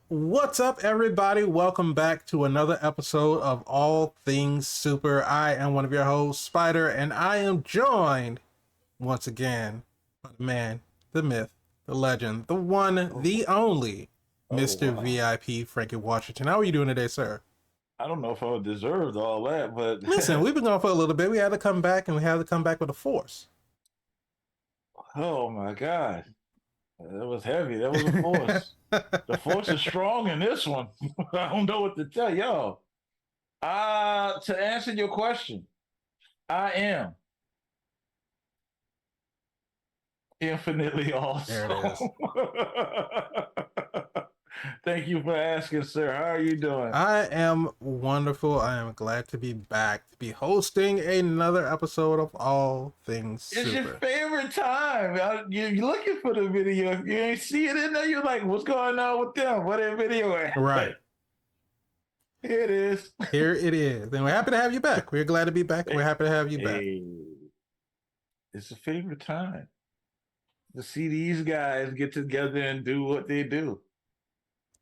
What's up, everybody? Welcome back to another episode of All Things Super. I am one of your hosts, Spider, and I am joined once again by the man, the myth, the legend, the one, the only, Mr. Wow. VIP Frankie Washington. How are you doing today, sir? I don't know if I deserved all that, but Listen, we've been going for a little bit. We had to come back, and we had to come back with a force. oh my God. That was heavy. That was a force. The force is strong in this one. I don't know what to tell y'all. To answer your question, I am infinitely awesome. There it is. Thank you for asking, sir. How are you doing? I am wonderful. I am glad to be back to be hosting another episode of All Things Super. It's your favorite time. You're looking for the video. If you ain't see it in there, you're like, what's going on with them? What that video at? Right. Here it is. Here it is. And we're happy to have you back. We're glad to be back. We're happy to have you back. It's a favorite time to see these guys get together and do what they do.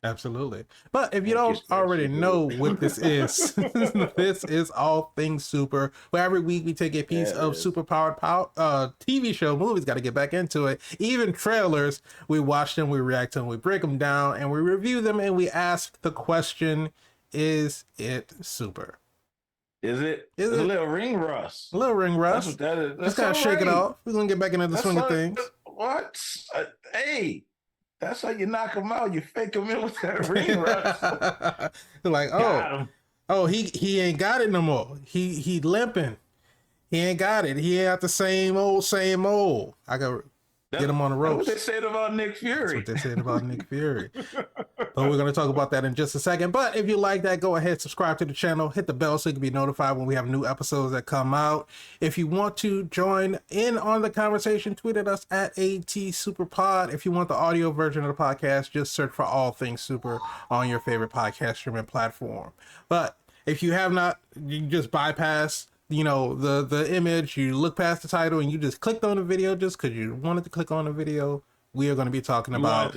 Absolutely. But if you don't already know what this is, this is All Things Super, where every week we take a piece of super-powered TV show, movies, got to get back into it, even trailers, we watch them, we react to them, we break them down, and we review them, and we ask the question, is it super? Is it? Is it's it? A little ring rust. A little ring rust. That's what that is. Just gotta shake it off. We're going to get back into the swing of things. What? Hey. That's how you knock them out. You fake them in with that ring rust. They're like, he ain't got it no more. He limping. He ain't got it. He ain't got the same old. I got get him on the ropes. That's what they said about Nick Fury. That's what they said about Nick Fury. But we're going to talk about that in just a second. But if you like that, go ahead, subscribe to the channel, hit the bell so you can be notified when we have new episodes that come out. If you want to join in on the conversation, tweet at us at ATSuperPod. If you want the audio version of the podcast, just search for All Things Super on your favorite podcast streaming platform. But if you have not, you just bypass the image, you look past the title, and you just clicked on the video just because you wanted to click on the video. We are going to be talking about...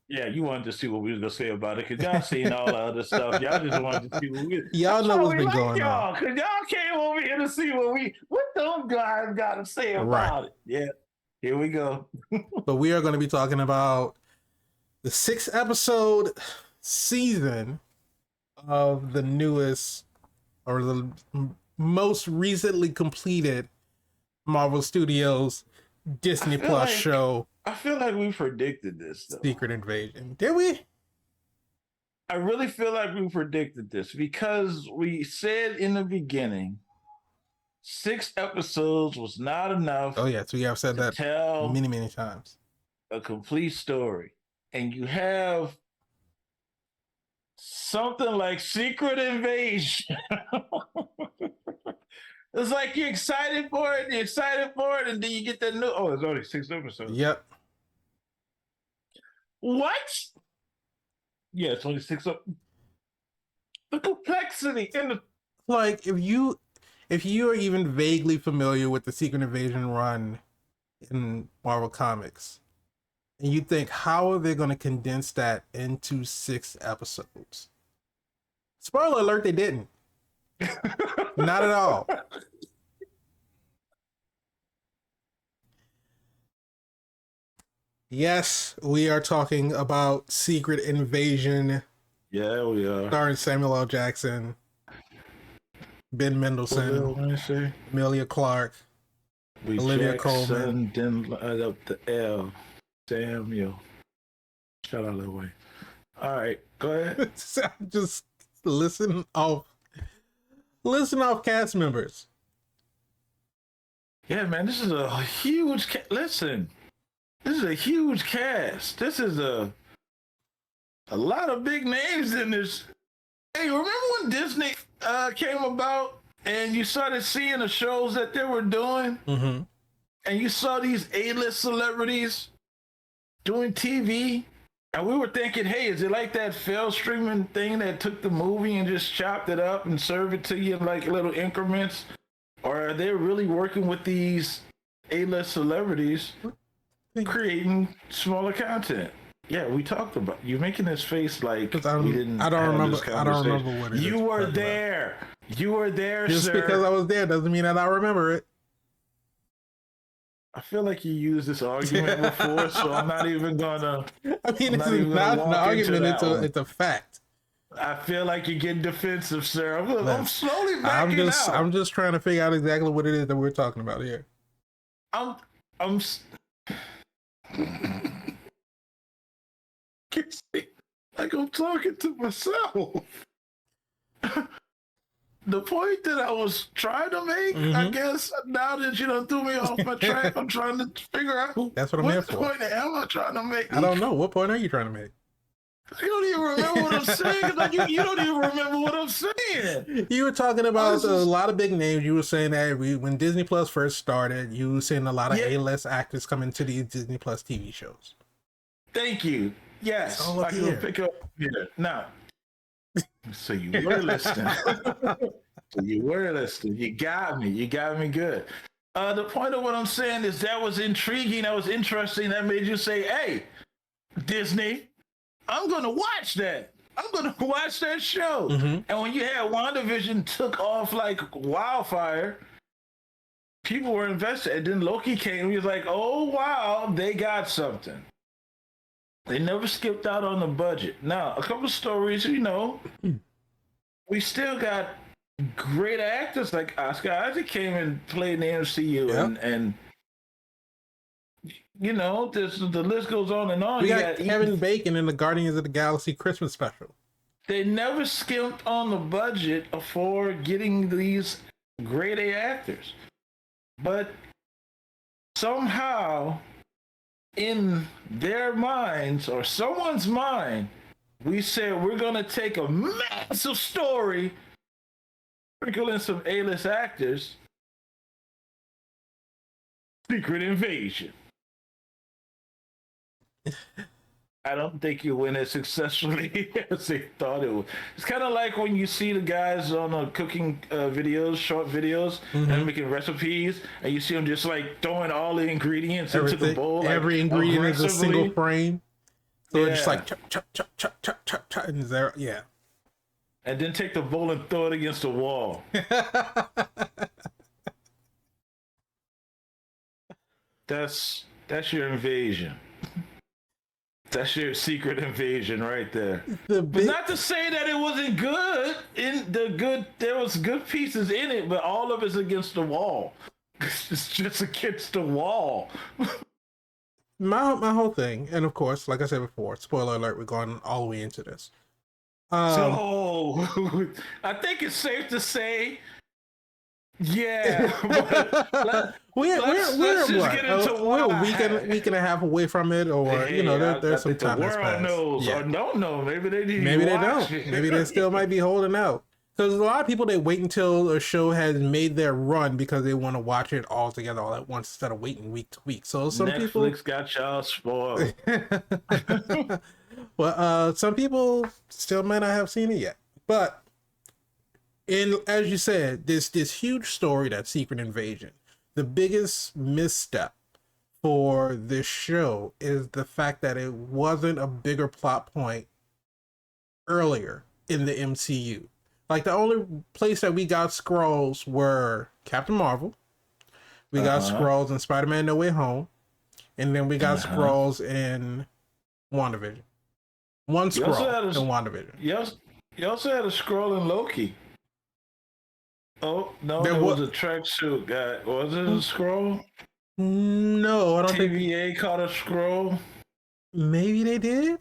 You wanted to see what we was going to say about it, because y'all seen all the other stuff. Y'all just wanted to see what we... Y'all know what's been going on. Because y'all came over here to see what those guys got to say about it. Yeah, here we go. But we are going to be talking about the 6-episode season of the newest, or the most recently completed Marvel Studios Disney Plus show. I feel like we predicted this, though. Secretinvasion. Did we? I really feel like we predicted this because we said in the beginning 6 episodes was not enough. Oh, yes, we have said that many times. A complete story. And you have something like Secretinvasion. It's like you're excited for it, and then you get that new... Oh, it's only 6 episodes. Yep. What? Yeah, it's only 6 episodes. The complexity in the... Like, if you are even vaguely familiar with the Secretinvasion run in Marvel Comics, and you think, how are they going to condense that into 6 episodes? Spoiler alert, they didn't. Not at all. Yes, we are talking about Secretinvasion. Yeah, we are. Starring Samuel L. Jackson, Ben Mendelsohn, Emilia Clarke, Olivia Colman. Then light up the L. Samuel. Shout out that way. All right, go ahead. Just listen off cast members. Yeah, man, this is a huge listen. This is a huge cast. This is a lot of big names in this. Hey, remember when Disney came about and you started seeing the shows that they were doing? Mm-hmm. And you saw these A-list celebrities doing TV? And we were thinking, hey, is it like that failed streaming thing that took the movie and just chopped it up and served it to you in like little increments? Or are they really working with these A-list celebrities creating smaller content? Yeah, we talked about you making this face like 'Cause we didn't. I don't have remember. This I don't conversation. remember what it is. You were talking about. there. You were there, Just sir. because I was there doesn't mean that I remember it. I feel like you used this argument before, so I'm not even gonna. I mean, I'm it's not even not gonna an walk argument. into that one. It's a fact. I feel like you're getting defensive, sir. I'm slowly backing out. I'm just trying to figure out exactly what it is that we're talking about here. I'm like I'm talking to myself. The point that I was trying to make, I guess, now that you done threw me off my track, I'm trying to figure out That's what I'm here for. What point am I trying to make? I don't know. What point are you trying to make? You don't even remember what I'm saying. Like you don't even remember what I'm saying. You were talking about a lot of big names. You were saying that when Disney Plus first started, you were seeing a lot of A-list actors coming to these Disney Plus TV shows. Thank you. Yes, I can pick up here now. So you were listening. You got me. You got me good. The point of what I'm saying is that was intriguing. That was interesting. That made you say, "Hey, Disney, I'm gonna watch that. I'm gonna watch that show." And when you had WandaVision took off like wildfire, people were invested. And then Loki came and he was like, "Oh wow, they got something." They never skipped out on the budget. Now, a couple of stories, we still got great actors like Oscar Isaac came and played in the MCU, and the list goes on and on. We got Kevin Bacon in the Guardians of the Galaxy Christmas special. They never skimped on the budget for getting these great A actors, but somehow in their minds or someone's mind, we said we're going to take a massive story, sprinkle in some A-list actors, Secret Invasion. I don't think you win as successfully as they thought it would. It's kind of like when you see the guys on the cooking videos, short videos, and making recipes, and you see them just like throwing all the ingredients into the bowl. Every ingredient is a single frame. So it's just like chop, chop, chop, chop, chop, chop, chop, and there, and then take the bowl and throw it against the wall. That's your invasion. That's your secret invasion right there. But not to say that it wasn't good. There was good pieces in it, but all of it's against the wall. It's just against the wall. My whole thing, and of course, like I said before, spoiler alert, we're going all the way into this. So I think it's safe to say, we're a week and a half away from it, or there's some time that's passed. The world knows or don't know. Maybe they didn't. Maybe they don't. Maybe they still might be holding out. Because a lot of people, they wait until a show has made their run because they want to watch it all together all at once instead of waiting week to week. So some Netflix got y'all spoiled. Well, some people still might not have seen it yet, but. And as you said, this huge story, that Secret Invasion, the biggest misstep for this show is the fact that it wasn't a bigger plot point earlier in the MCU. Like, the only place that we got Skrulls were Captain Marvel, we got Skrulls in Spider-Man No Way Home, and then we got Skrulls in WandaVision. One Skrull in WandaVision. You also had a Skrull in Loki. Oh, no, there was a tracksuit guy. Was it a Skrull? No, I don't think. TVA caught a Skrull. Maybe they did?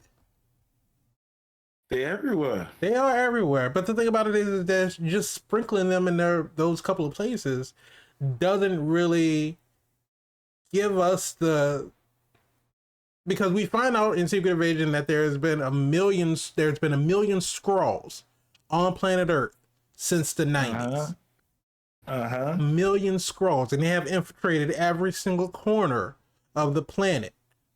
They're everywhere. They are everywhere. But the thing about it is that just sprinkling them in those couple of places doesn't really give us because we find out in Secret Invasion that there's been a million Skrulls on planet Earth since the 90s. A million Skrulls, and they have infiltrated every single corner of the planet,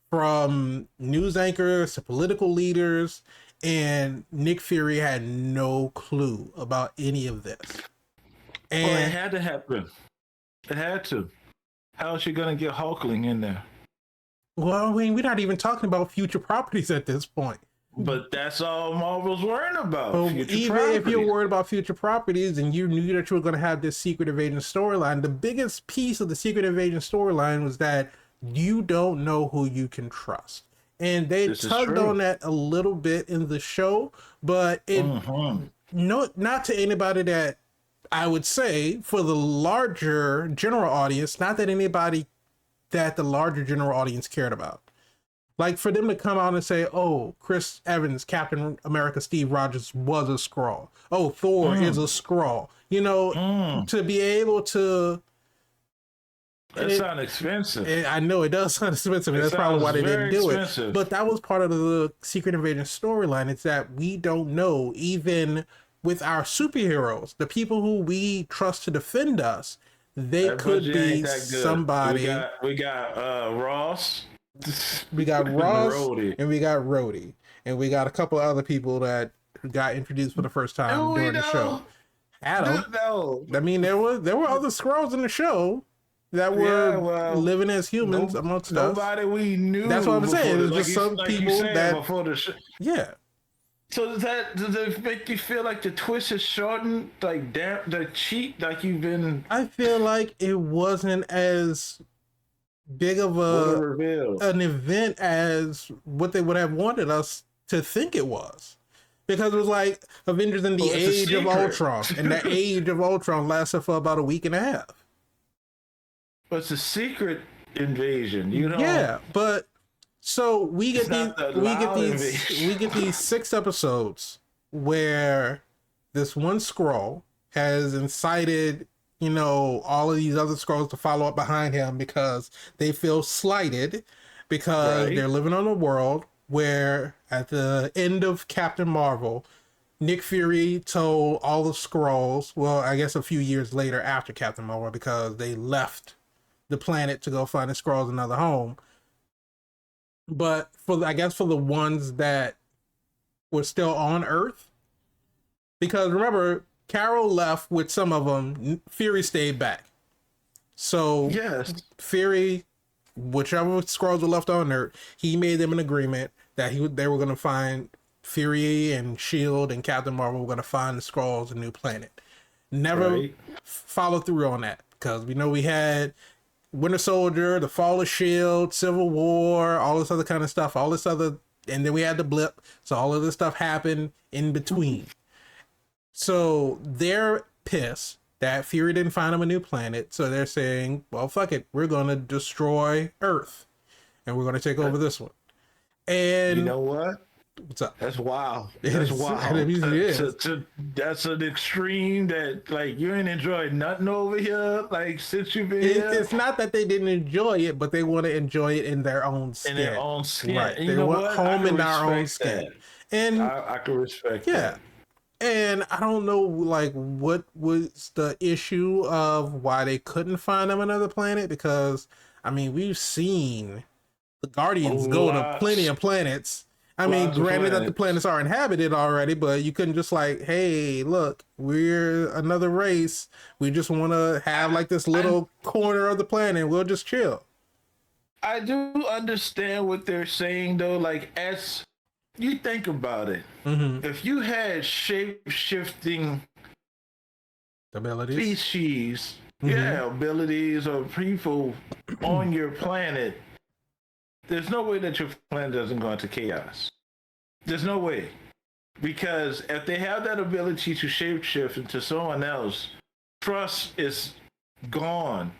from news anchors to political leaders, and Nick Fury had no clue about any of this. And it had to happen. It had to. How is she gonna get Hulkling in there? Well, I mean, we're not even talking about future properties at this point. But that's all Marvel's worrying about. But Future even properties. if you're worried about future properties and you knew that you were going to have this Secret Invasion storyline, the biggest piece of the Secret Invasion storyline was that you don't know who you can trust. And they tugged on that a little bit in the show, but it not to anybody that I would say for the larger general audience, not that anybody that the larger general audience cared about. Like for them to come out and say, oh, Chris Evans, Captain America, Steve Rogers was a Skrull. Oh, Thor is a Skrull. You know, to be able to. That sounds expensive. I know it does sound expensive. And that's probably why they didn't do it. But that was part of the Secret Invasion storyline. It's that we don't know, even with our superheroes, the people who we trust to defend us, they could be somebody. We got Ross. We got Ross and we got Rhodey, and we got a couple of other people that got introduced for the first time during the show. Adam, I mean, there were other Skrulls in the show that were living as humans amongst us. Nobody we knew. That's what I'm saying. It's just some people that before the show. Yeah. So does it make you feel like the twist is shortened, like the cheat, like you've been? I feel like it wasn't as big of an event as what they would have wanted us to think it was, because it was like Avengers in the Age of Ultron, and the Age of Ultron lasted for about a week and a half. But it's a secret invasion, you know. Yeah, but so we get these 6 episodes where this one Skrull has incited, you know, all of these other Skrulls to follow up behind him because they feel slighted because they're living on a world where at the end of Captain Marvel, Nick Fury told all the Skrulls, well, I guess a few years later after Captain Marvel, because they left the planet to go find the Skrulls another home. But for the ones that were still on Earth, because remember, Carol left with some of them. Fury stayed back. So yes, Fury, whichever Skrulls were left on Earth, he made them an agreement that they were going to find Fury and Shield and Captain Marvel were going to find the Skrulls a new planet. Never followed through on that, because we know we had Winter Soldier, the Fall of Shield, Civil War, all this other kind of stuff, and then we had the blip. So all of this stuff happened in between. So they're pissed that Fury didn't find them a new planet. So they're saying, well, fuck it. We're going to destroy Earth. And we're going to take over this one. And you know what? What's up? That's wild. That's wild. That's an extreme that, like, you ain't enjoyed nothing over here, like, since you've been here. It's not that they didn't enjoy it, but they want to enjoy it in their own skin. In their own skin. Right. They want home in their own skin. And I can respect that. And I don't know, like, what was the issue of why they couldn't find them another planet, because, I mean, we've seen the Guardians go to plenty of planets. I mean, granted that the planets are inhabited already, but you couldn't just like, hey, look, we're another race. We just want to have like this little corner of the planet. And we'll just chill. I do understand what they're saying, though. Like, as you think about it, if you had shape-shifting abilities, species, abilities or people on your planet, there's no way that your planet doesn't go into chaos. There's no way. Because if they have that ability to shapeshift into someone else, trust is gone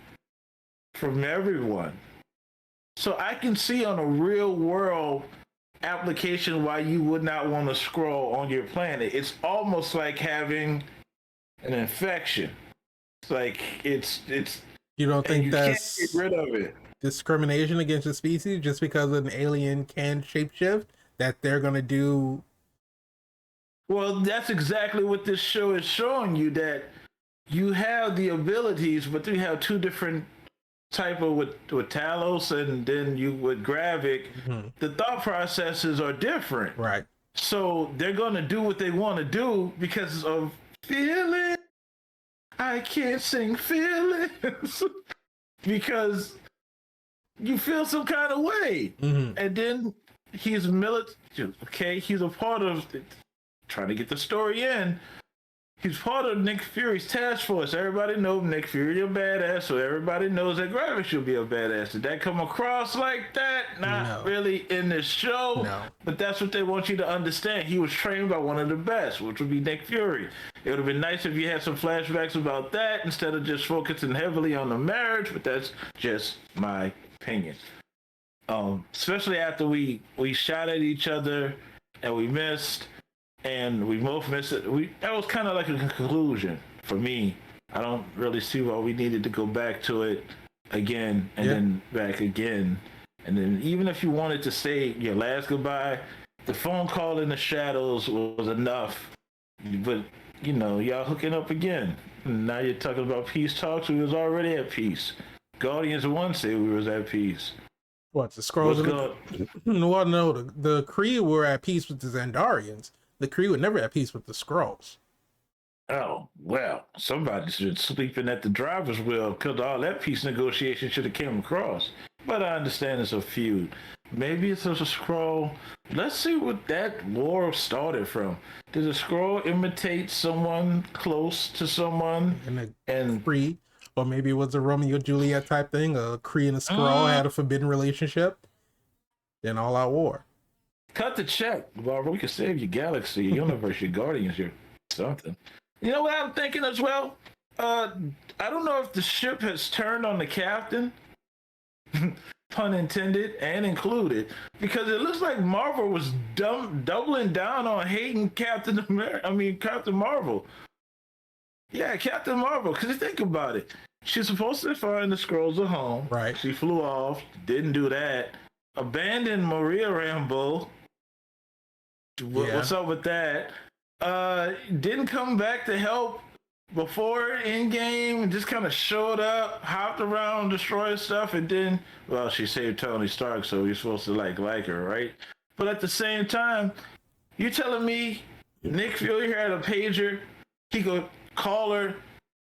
from everyone. So I can see on a real world application why you would not want to Skrull on your planet. It's almost like having an infection. It's like it's you don't think that's can't get rid of it. Discrimination against a species just because an alien can shapeshift, that they're gonna do? Well, that's exactly what this show is showing you, that you have the abilities, but you have two different type of with Talos and then you with Gravik. The thought processes are different. Right. So they're gonna do what they want to do because of feeling. I can't sing feelings because you feel some kind of way. And then he's military. Okay, he's a part of trying to get the story in. He's part of Nick Fury's task force. Everybody knows Nick Fury a badass, so everybody knows that Gravik should be a badass. Did that come across like that? Not really in this show, but that's what they want you to understand. He was trained by one of the best, which would be Nick Fury. It would have been nice if you had some flashbacks about that instead of just focusing heavily on the marriage, but that's just my opinion. Especially after we shot at each other and we missed. And we both missed it. That was kind of like a conclusion for me. I don't really see why we needed to go back to it again and then back again. And then even if you wanted to say your last goodbye, the phone call in the shadows was enough. But, you know, y'all hooking up again. And now you're talking about peace talks. We was already at peace. Guardians 1 say we was at peace. What, the Skrulls? Well, no, the Kree were at peace with the Xandarians. The Kree were never at peace with the Skrulls. Oh, well, somebody should sleeping at the driver's wheel because all that peace negotiation should have came across. But I understand it's a feud. Maybe it's a Skrull. Let's see what that war started from. Did a Skrull imitate someone close to someone? And Kree, or maybe it was a Romeo and Juliet type thing. A Kree and a Skrull had a forbidden relationship. Then all-out war. Cut the check, Barbara. We can save your galaxy, your universe, your guardians, your something. You know what I'm thinking as well? I don't know if the ship has turned on the captain, pun intended and included, because it looks like Marvel was doubling down on hating Captain Marvel. Yeah, Captain Marvel. Because you think about it, she's supposed to find the Skrulls at home. Right. She flew off, didn't do that. Abandoned Maria Rambeau. What's up with that? Didn't come back to help before Endgame. Just kind of showed up, hopped around, destroyed stuff, and then, well, she saved Tony Stark, so you're supposed to like her, right? But at the same time, you telling me Nick Fury had a pager? He could call her,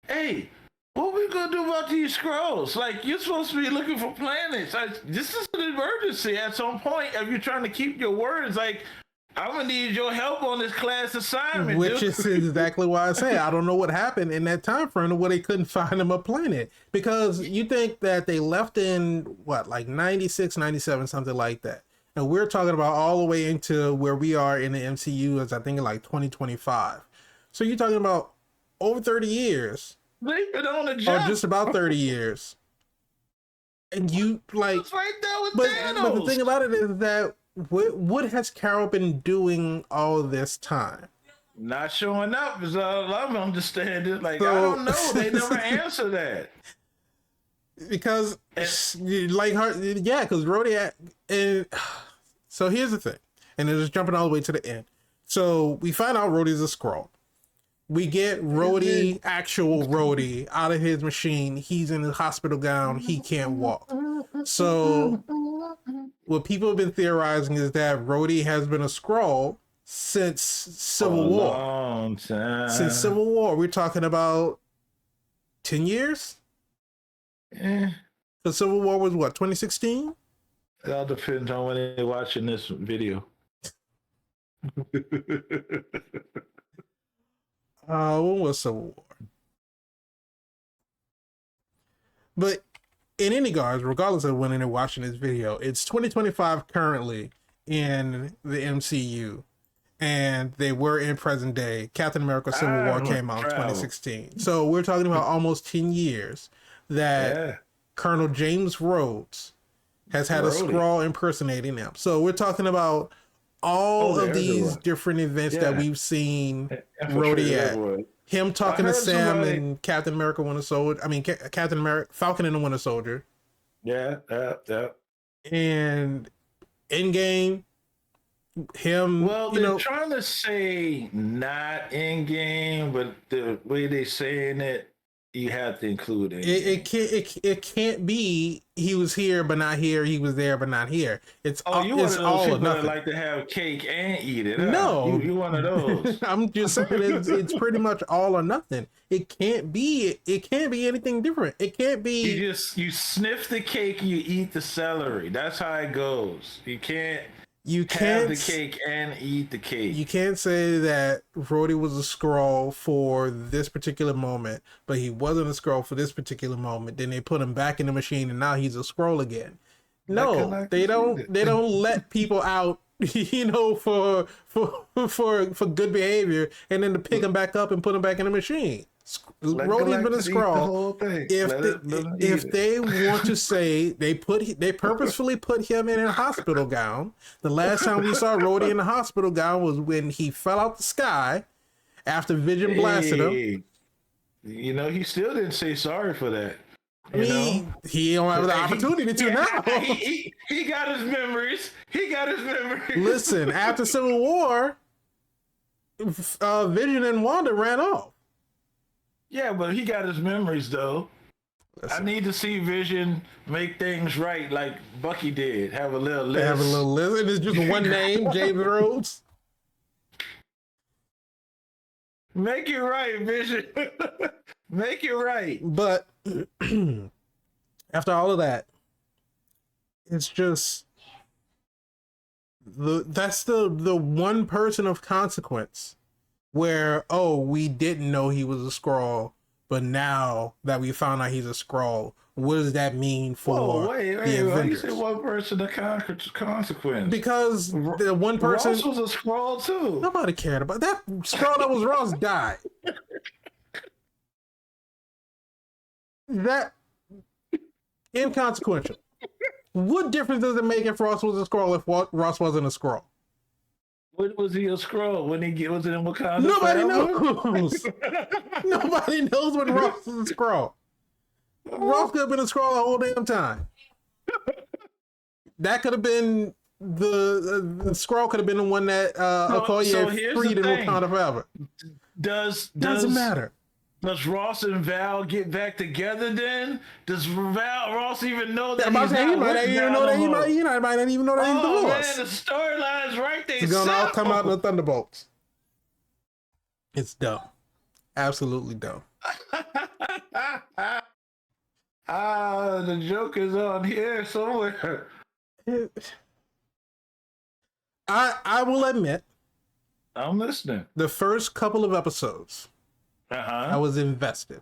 hey, what we gonna do about these Skrulls? Like, you're supposed to be looking for planets. This is an emergency at some point if you're trying to keep your words. Like, I'm gonna need your help on this class assignment. Which is exactly why I say I don't know what happened in that time frame where they couldn't find him a planet. Because you think that they left in, what, like 96, 97, something like that. And we're talking about all the way into where we are in the MCU as I think in like 2025. So you're talking about over 30 years. They've been on a job. Or just about 30 years. And you, like... It's right there with Thanos. But the thing about it is that what has Carol been doing all this time? Not showing up is all I'm understanding. Like, so, I don't know. They never answer that. Because, like her, yeah, because Rhodey... So here's the thing. And it's just jumping all the way to the end. So we find out Rhodey's a Skrull. We get Rhodey, actual Rhodey, out of his machine. He's in his hospital gown. He can't walk. So what people have been theorizing is that Rhodey has been a Skrull since Civil War. Long time. Since Civil War. We're talking about 10 years? Yeah. The Civil War was what, 2016? It all depends on when they're watching this video. When was Civil War? But in any guise, regardless of when they're watching this video, it's 2025 currently in the MCU, and they were in present day. Captain America Civil War came out in 2016. So we're talking about almost 10 years that Colonel James Rhodes has had a Skrull impersonating him. So we're talking about all of these different events that we've seen Rhodey at. Him talking to Sam and Captain America Winter Soldier. I mean, Captain America, Falcon and the Winter Soldier. Yeah. And Endgame, him. Well, they're trying to say not Endgame, but the way they saying it, You have to include it. It can't be he was here but not here. He was there but not here. It's Oh, you one it's of those all or people that nothing. like to have cake and eat it. Huh? No, You one of those. I'm just saying it's pretty much all or nothing. It can't be anything different. It can't be. You sniff the cake, you eat the celery. That's how it goes. You can't have the cake and eat the cake. You can't say that Rhodey was a Skrull for this particular moment, but he wasn't a Skrull for this particular moment. Then they put him back in the machine, and now he's a Skrull again. No, they don't. They don't let people out, you know, for good behavior, and then to pick him back up and put him back in the machine. Rhodey's been a Skrull. If they want to say they purposefully put him in a hospital gown. The last time we saw Rhodey in the hospital gown was when he fell out the sky after Vision blasted him. You know, he still didn't say sorry for that. He don't have the opportunity to now. He got his memories. Listen, after Civil War, Vision and Wanda ran off. Yeah, but he got his memories though. Listen. I need to see Vision make things right like Bucky did. Have a little list. And it's just one name, James Rhodes. Make it right, Vision. Make it right. But after all of that, it's just that's the one person of consequence where, oh, we didn't know he was a Skrull, but now that we found out he's a Skrull, what does that mean for the Avengers? You say one person of consequence? Because the one person... Ross was a Skrull too. Nobody cared about that. Skrull that was Ross died. That inconsequential. What difference does it make if Ross was a Skrull if Ross wasn't a Skrull? When was he a Skrull? When he was in Wakanda? Nobody knows. Nobody knows when Ross was a Skrull. Ross could have been a Skrull the whole damn time. That could have been the Skrull could have been the one that Okoye freed in Wakanda forever. Doesn't matter. Does Ross and Val get back together then? Does Ross even know that he might not even know that he might not even know that he's divorced. Man, the storyline's right there. It's gonna all come out in the Thunderbolts. It's dumb. Absolutely dumb. The joke is on here somewhere. I will admit, I'm listening. The first couple of episodes, I was invested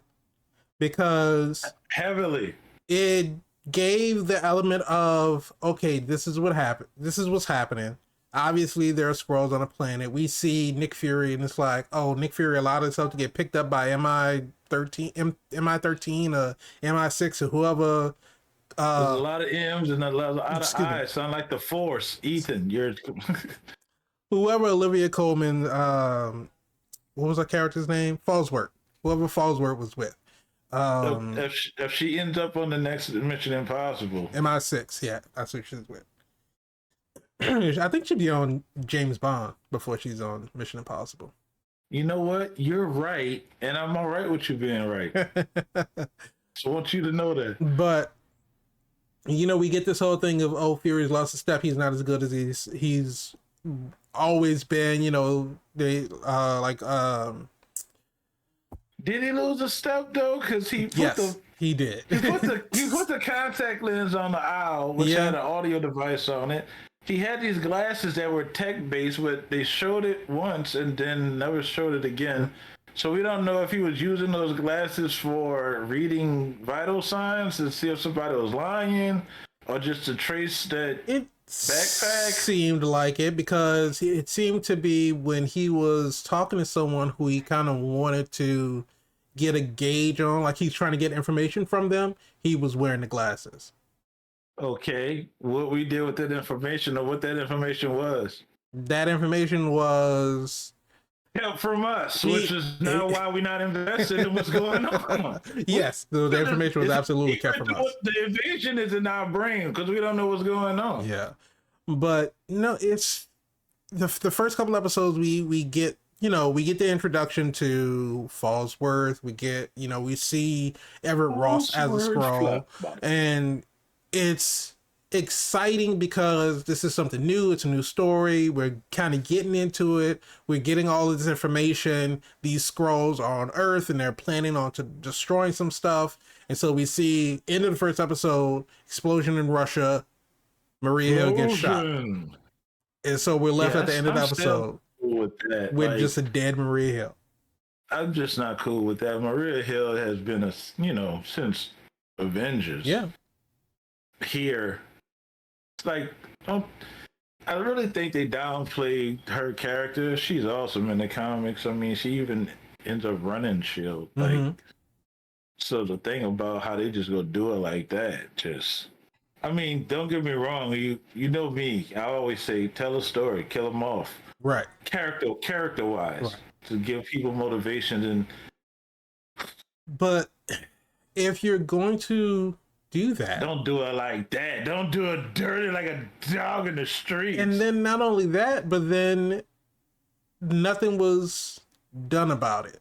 because heavily it gave the element of, okay, this is what happened. This is what's happening. Obviously, there are Skrulls on a planet. We see Nick Fury, and it's like, oh, Nick Fury allowed himself to get picked up by MI13 or MI6 or whoever. There's a lot of M's and a lot of I's. Sound like the Force. Ethan, you're whoever Olivia Colman. What was her character's name? Fallsworth. Whoever Fallsworth was with. If she ends up on the next Mission Impossible. MI6, yeah, that's who she's with. I think she'd be on James Bond before she's on Mission Impossible. You know what? You're right, and I'm all right with you being right. So I want you to know that. But, you know, we get this whole thing of, oh, Fury's lost a step. He's not as good as he's always been, you know, they Did he lose a step though? Because he put he did. He put the contact lens on the owl, which had an audio device on it. He had these glasses that were tech based, but they showed it once and then never showed it again. So we don't know if he was using those glasses for reading vital signs to see if somebody was lying, or just to trace that backpack. Seemed like it, because it seemed to be when he was talking to someone who he kind of wanted to get a gauge on, like he's trying to get information from them, he was wearing the glasses. Okay, what we did with that information, or what that information was? That information was help from us, which is now why we're not invested in what's going on. Yes, the information was absolutely kept from us. The invasion is in our brain because we don't know what's going on. Yeah, but no, it's the first couple episodes we get we get the introduction to Fallsworth. We get, we see Everett Ross as a Skrull, and it's exciting because this is something new. It's a new story. We're kind of getting into it. We're getting all of this information. These Skrulls are on Earth and they're planning on to destroying some stuff. And so we see end of the first episode, explosion in Russia. Maria Hill gets shot. And so we're left at the end of the episode with that, with just a dead Maria Hill. I'm just not cool with that. Maria Hill has been since Avengers. Yeah. Here, it's like, I really think they downplayed her character. She's awesome in the comics. I mean, she even ends up running Shield. So the thing about how they just go do it like that, I mean, don't get me wrong. You know me. I always say, tell a story, kill them off. Right. Character wise, to give people motivation. But if you're going to do that, don't do it like that. Don't do it dirty like a dog in the street. And then not only that, but then nothing was done about it.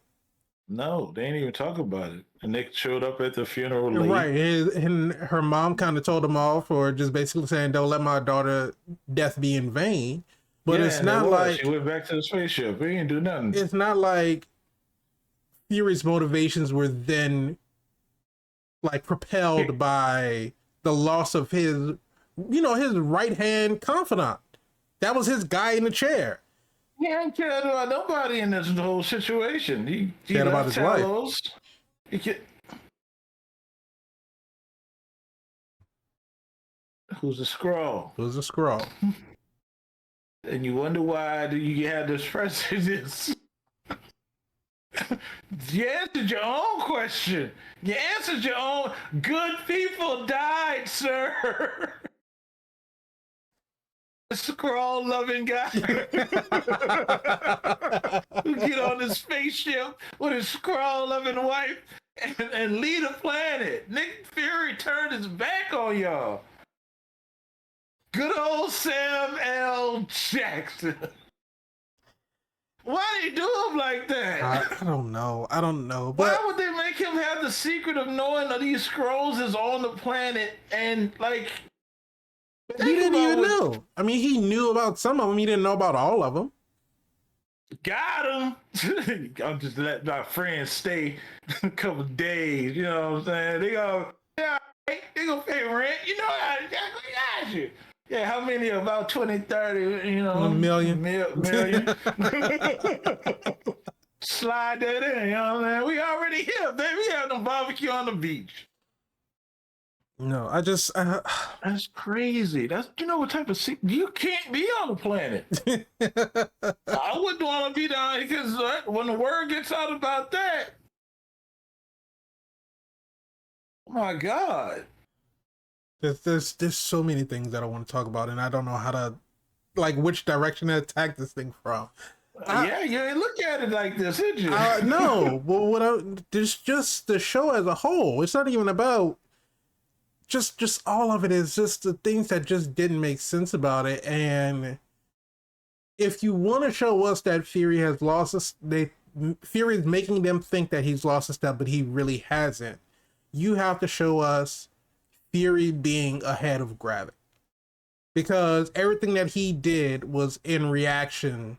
No, they didn't even talk about it. And Nick showed up at the funeral late. Right. And her mom kind of told him off for just basically saying, don't let my daughter's death be in vain. But it's not like... She went back to the spaceship. We didn't do nothing. It's not like Fury's motivations were then like propelled by the loss of his, his right-hand confidant. That was his guy in the chair. He ain't cared about nobody in this whole situation. He cared about his wife. Who's a Skrull? Who's a Skrull? And you wonder why do you have this prejudice? You answered your own question. You answered your own. Good people died, sir. A Skrull loving guy who get on his spaceship with his Skrull loving wife and lead a planet. Nick Fury turned his back on y'all. Good old Sam L. Jackson. Why did he do him like that? I don't know. But why would they make him have the secret of knowing that these Skrulls is on the planet and like? He didn't even know. I mean, he knew about some of them. He didn't know about all of them. Got him. I'm just letting my friends stay a couple days. You know what I'm saying? They gonna pay rent. You know how I got you. Yeah, how many? About 20, 30, A million. Million. Slide that in, you know what I'm saying? We already here, baby. We have no barbecue on the beach. No, that's crazy. What type of you can't be on the planet. I wouldn't want to be down here because when the word gets out about that, oh my God. There's so mmany things that I want to talk about, and I don't know how to, which direction to attack this thing from. You didn't look at it like this, did you? No, but there's just the show as a whole. It's not even about just all of it. Is just the things that just didn't make sense about it. And if you want to show us that Fury has lost Fury is making them think that he's lost a step, but he really hasn't. You have to show us Fury being ahead of Gravik, because everything that he did was in reaction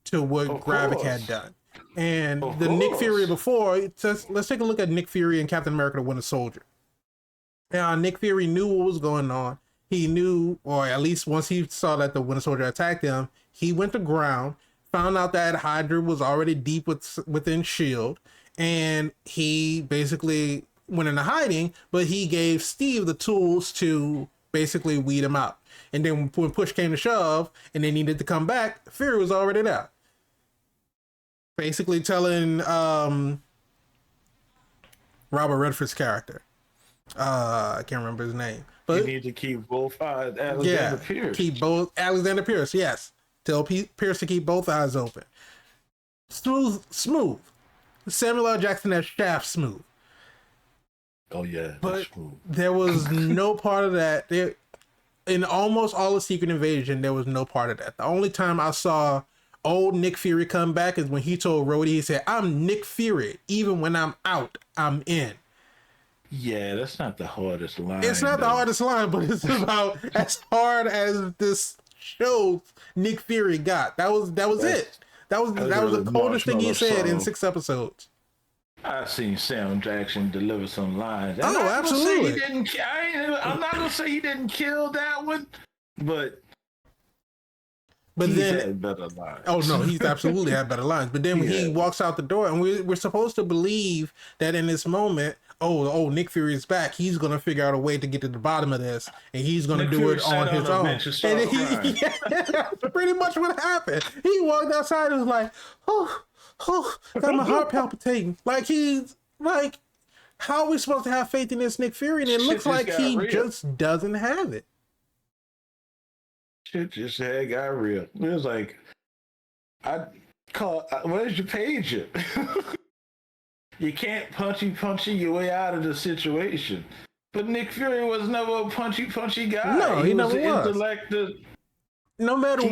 to what Gravik had done. And Nick Fury before, let's take a look at Nick Fury and Captain America: The Winter Soldier. Now, Nick Fury knew what was going on. He knew, or at least once he saw that the Winter Soldier attacked him, he went to ground, found out that Hydra was already deep within S.H.I.E.L.D., and he basically went into hiding, but he gave Steve the tools to basically weed him out. And then when push came to shove and they needed to come back, Fury was already there. Basically telling Robert Redford's character, I can't remember his name, but you need to keep both eyes. Alexander Pierce. Keep both Alexander Pierce. Yes, tell Pierce to keep both eyes open. Smooth. Samuel L. Jackson as Shaft smooth. Oh yeah, but there was no part of that. In almost all of Secret Invasion, there was no part of that. The only time I saw old Nick Fury come back is when he told Rhodey, he said, "I'm Nick Fury. Even when I'm out, I'm in." Yeah, that's not the hardest line. It's not the hardest line, but it's about as hard as this show Nick Fury got. That was it. That was the coldest thing he said in 6 episodes. I've seen Sam Jackson deliver some lines. Oh, absolutely. I'm not gonna say he didn't kill that one, but he's then had better lines. Oh no, he's absolutely had better lines. But then when he walks out the door, and we're supposed to believe that in this moment, Nick Fury is back. He's gonna figure out a way to get to the bottom of this, and he's gonna do it on his own. And that's pretty much what happened. He walked outside and was like, got my heart palpitating. Like he's like, how are we supposed to have faith in this Nick Fury? And it looks like he just doesn't have it. Shit just got real. It was like, where's your pager? You can't punchy your way out of the situation. But Nick Fury was never a punchy guy. No, he never was. No matter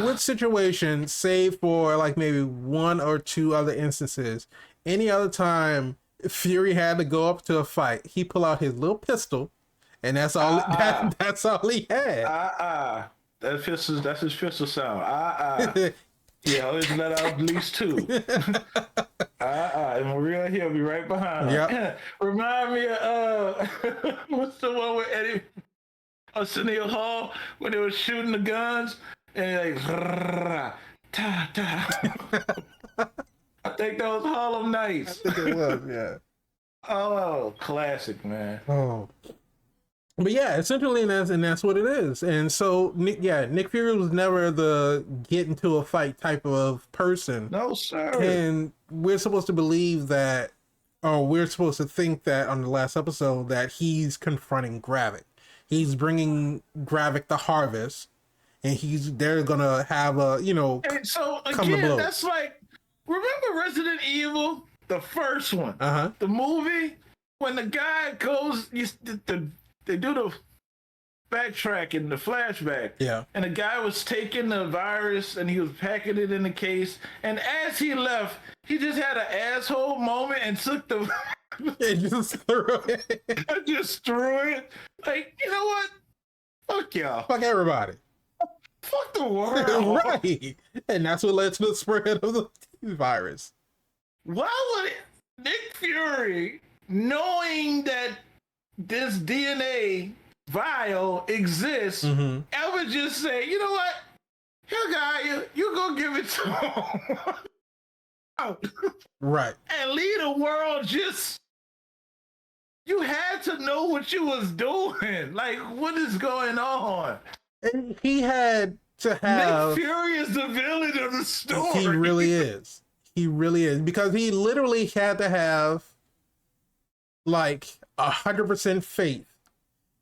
which situation, save for like maybe 1 or 2 other instances, any other time Fury had to go up to a fight, he pull out his little pistol, and that's all. That's all he had. That's his pistol sound. Yeah, let's let out at least 2. And Maria, he'll be right behind. Yep. Remind me of what's the one with Eddie Arsenio Hall when they were shooting the guns and like I think that was Harlem Nights. I think it was, yeah. Oh, classic, man. Oh. But yeah, essentially, and that's what it is. And so, Nick Fury was never the get into a fight type of person. No, sir. And we're supposed to believe that, or we're supposed to think that on the last episode that he's confronting Gravik. He's bringing Gravik the harvest, and they're gonna have a, And so again, that's like, remember Resident Evil, the first one, the movie, when the guy goes, they do the backtracking, the flashback. Yeah. And the guy was taking the virus and he was packing it in the case. And as he left, he just had an asshole moment and took the. just threw it. Just threw it. Like, you know what? Fuck y'all. Fuck everybody. Fuck the world. Right. And that's what led to the spread of the virus. Why would Nick Fury, knowing that this DNA vial exists, ever just say, you know what? Here, guy, you go give it to him. Right. And leave the world just. You had to know what you was doing. Like, what is going on? And he had to have. Nick Fury is the villain of the story. He really is. He really is. Because he literally had to have like 100% faith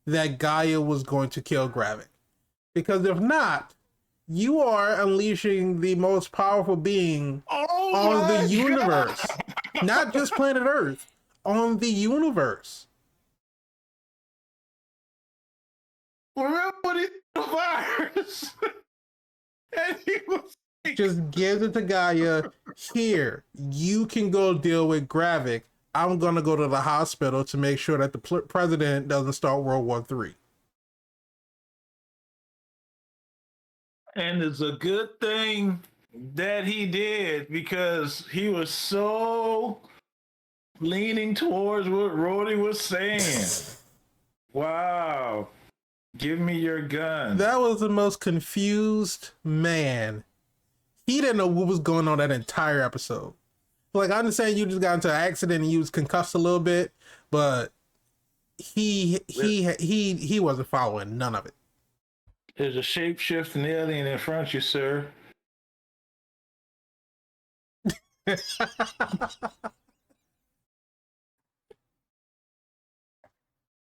that Gaia was going to kill Gravik. Because if not, you are unleashing the most powerful being on the universe. Not just planet Earth, on the universe. Remember when he the virus? And he was just gives it to Gaia. Here, you can go deal with Gravik. I'm going to go to the hospital to make sure that the president doesn't start World War III. And it's a good thing that he did, because he was so leaning towards what Rhodey was saying. Wow. Give me your gun. That was the most confused man. He didn't know what was going on that entire episode. Like, I understand you just got into an accident and you was concussed a little bit, but he wasn't following none of it. There's a shape-shifting alien in front of you, sir.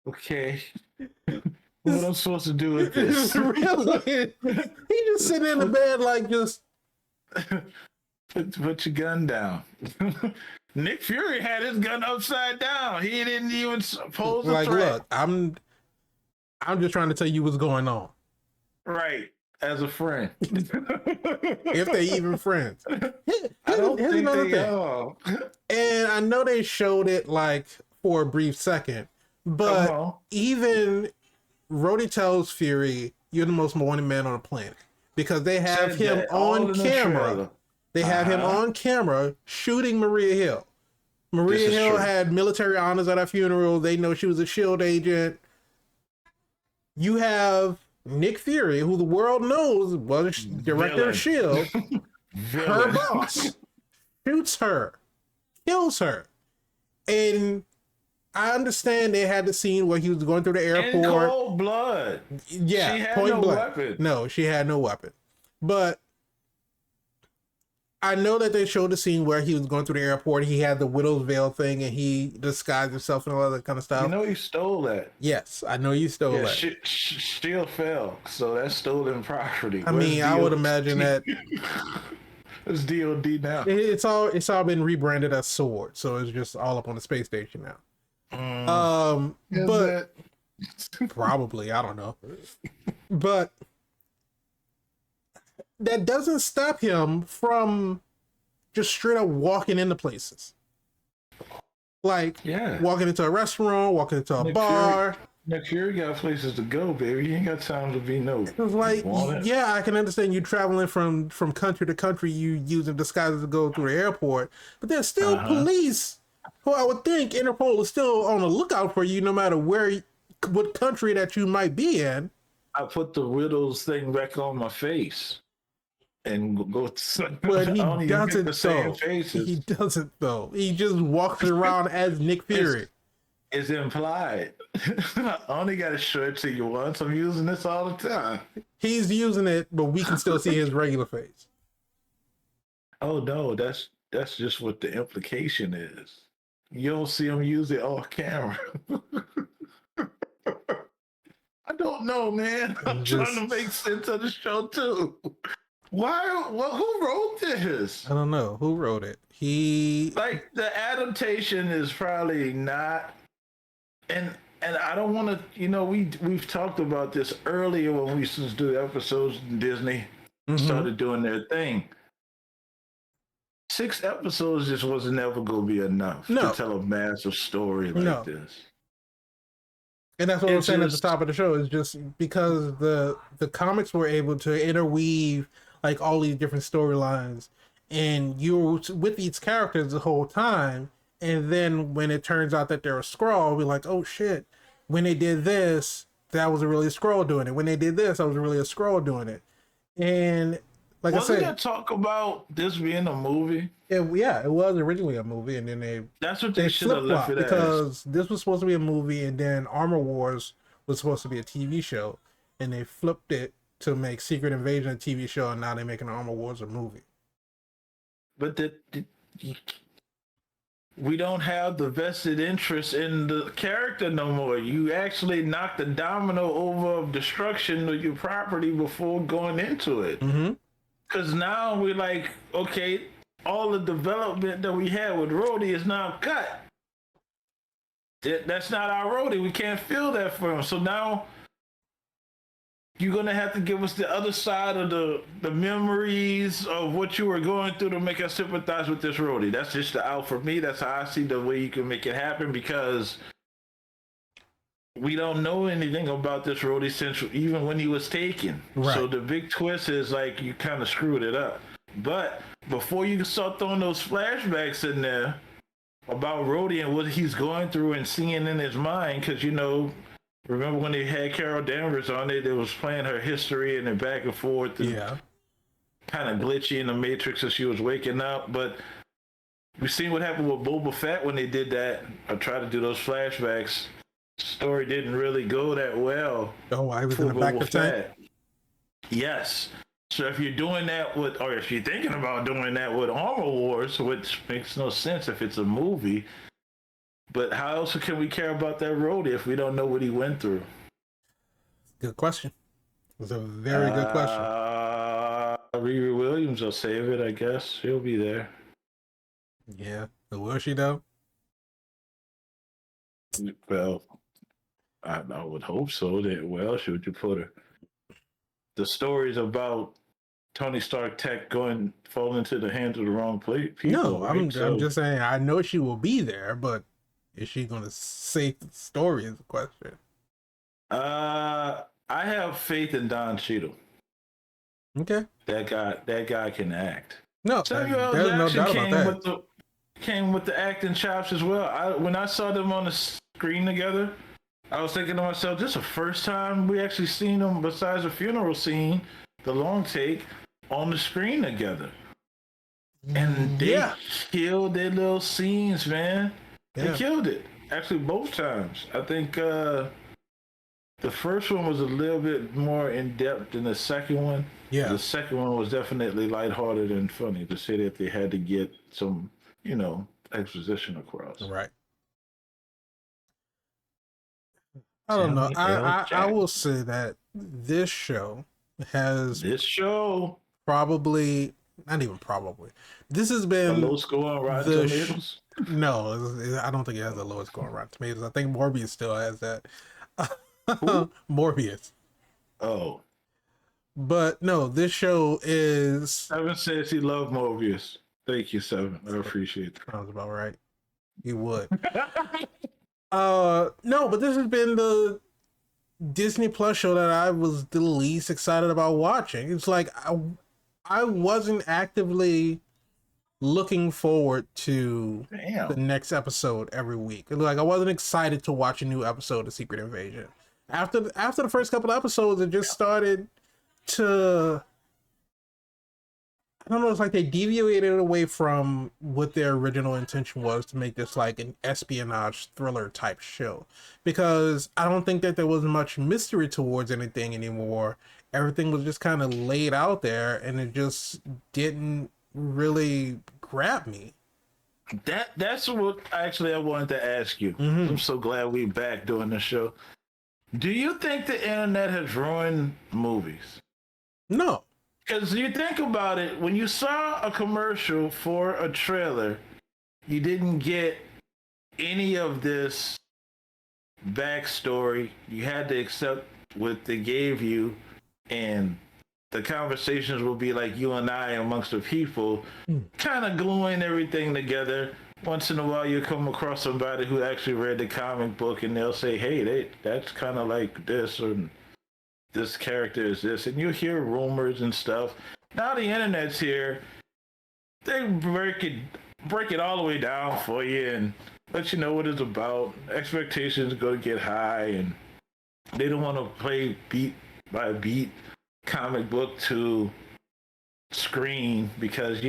Okay. What am I supposed to do with this? Really? He just sitting in the bed like just... Put your gun down. Nick Fury had his gun upside down. He didn't even pose a threat. Look, I'm just trying to tell you what's going on. Right. as a friend. If they even friends. I don't Here's think another they thing. are. And I know they showed it like for a brief second, Come but on. even Rhodey tells Fury, "You're the most wanted man on the planet," because they have Said him that all on in the camera. trailer. They have him Uh-huh. on camera shooting Maria Hill. Maria This is Hill true. had military honors at her funeral. They know she was a SHIELD agent. You have Nick Fury, who the world knows was director of SHIELD, her Villain. boss, shoots her, kills her. And I understand they had the scene where he was going through the In airport. cold blood. Yeah, She had point no blank. weapon. No, she had no weapon. But I know that they showed the scene where he was going through the airport. He had the widow's veil thing, and he disguised himself and all that kind of stuff. You know he stole that. Yes, I know you stole that. Shield fell, so that's stolen property. I mean, I would imagine that it's DOD now. it's all been rebranded as Sword, so it's just all up on the space station now. But probably, I don't know. But that doesn't stop him from just straight up walking into places. Like walking into a restaurant, walking into a bar. Nick Fury got places to go, baby. He ain't got time to be no. It's like, yeah, I can understand you traveling from country to country, you using disguises to go through the airport, but there's still police who I would think Interpol is still on the lookout for you, no matter what country that you might be in. I put the Riddles thing back on my face and go to. But he doesn't the same faces. He doesn't though. He just walks around as Nick Fury. It's implied. I only got to show it to you once. I'm using this all the time. He's using it, but we can still see his regular face. Oh no, that's just what the implication is. You don't see him use it off camera. I don't know, man. I'm trying to make sense of the show too. Why? Well, who wrote this? I don't know who wrote it. Like the adaptation is probably not, and I don't want to. You know, we've talked about this earlier when we used to do episodes. And Disney started doing their thing. 6 episodes just wasn't ever going to be enough to tell a massive story like this. And that's what I'm saying at the top of the show is just because the comics were able to interweave like all these different storylines, and you're with these characters the whole time, and then when it turns out that they're a Skrull, we're like, oh shit, when they did this, that was really a Skrull doing it. When they did this, that was really a Skrull doing it. And like Wasn't I said, there talk about this being a movie? it was originally a movie, and then that's what they should have left it because this was supposed to be a movie, and then Armor Wars was supposed to be a TV show, and they flipped it to make Secret Invasion a TV show, and now they're making Armor Wars a movie. But we don't have the vested interest in the character no more. You actually knocked the domino over of destruction of your property before going into it. Because now we're like, okay, all the development that we had with Rhodey is now cut. That's not our Rhodey. We can't feel that for him. So now you're going to have to give us the other side of the memories of what you were going through to make us sympathize with this Rhodey. That's just the out for me. That's how I see the way you can make it happen, because we don't know anything about this Rhodey since even when he was taken. Right. So the big twist is like you kind of screwed it up. But before you start throwing those flashbacks in there about Rhodey and what he's going through and seeing in his mind, because, you know, remember when they had Carol Danvers on it, they was playing her history and then back and forth. And kind of glitchy in the Matrix as she was waking up. But we seen what happened with Boba Fett when they did that, or tried to do those flashbacks. Story didn't really go that well. Oh, I was in the back of that. Yes. So if you're doing that with, or if you're thinking about doing that with Armor Wars, which makes no sense if it's a movie, but how else can we care about that Rhodey if we don't know what he went through? Good question. It's a very good question. Riri Williams will save it, I guess. She'll be there. Yeah. But will she though? Well, I would hope so. Where else would you put her? the stories about Tony Stark tech falling into the hands of the wrong people. No, Right? I'm just saying I know she will be there, but is she gonna save the story is the question. I have faith in Don Cheadle. Okay. That guy can act. No, Samuel L. there's no Jackson doubt about that. Came with the acting chops as well. When I saw them on the screen together, I was thinking to myself, this is the first time we actually seen them besides the funeral scene, the long take, on the screen together. And they killed their little scenes, man. They killed it. Actually, both times. I think the first one was a little bit more in depth than the second one. Yeah. The second one was definitely lighthearted and funny to say that they had to get some, exposition across. Right. I don't know. I will say that this show probably, not even probably, this has been the lowest score on Rotten Tomatoes. No, I don't think it has the lowest score on Rotten Tomatoes. I think Morbius still has that. Morbius. Oh. But no, this show is. Seven says he loved Morbius. Thank you, Seven. I appreciate that. Sounds about right. You would. No, but this has been the Disney Plus show that I was the least excited about watching. It's like I wasn't actively looking forward to the next episode every week. Like I wasn't excited to watch a new episode of Secretinvasion. After the first couple of episodes, it just started to, I don't know, it's like they deviated away from what their original intention was to make this like an espionage thriller type show. Because I don't think that there was much mystery towards anything anymore. Everything was just kind of laid out there and it just didn't really grab me. That's what actually I wanted to ask you. Mm-hmm. I'm so glad we're back doing this show. Do you think the internet has ruined movies? No. Because you think about it, when you saw a commercial for a trailer, you didn't get any of this backstory. You had to accept what they gave you, and the conversations will be like you and I amongst the people, kind of gluing everything together. Once in a while, you come across somebody who actually read the comic book, and they'll say, hey, that's kind of like this, or this character is this, and you hear rumors and stuff. Now the internet's here. They break it all the way down for you and let you know what it's about. Expectations go to get high, and they don't want to play beat by beat comic book to screen because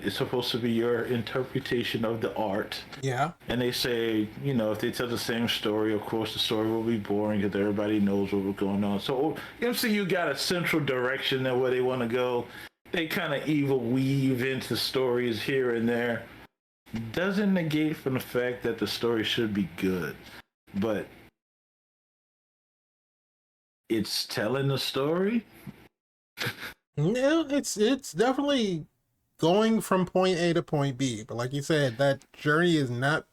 it's supposed to be your interpretation of the art. Yeah. And they say, if they tell the same story, of course the story will be boring because everybody knows what was going on. So MCU got a central direction of where they want to go. They kind of evil weave into stories here and there. Doesn't negate from the fact that the story should be good. But it's telling the story. No, it's definitely going from point A to point B, but like you said, that journey is not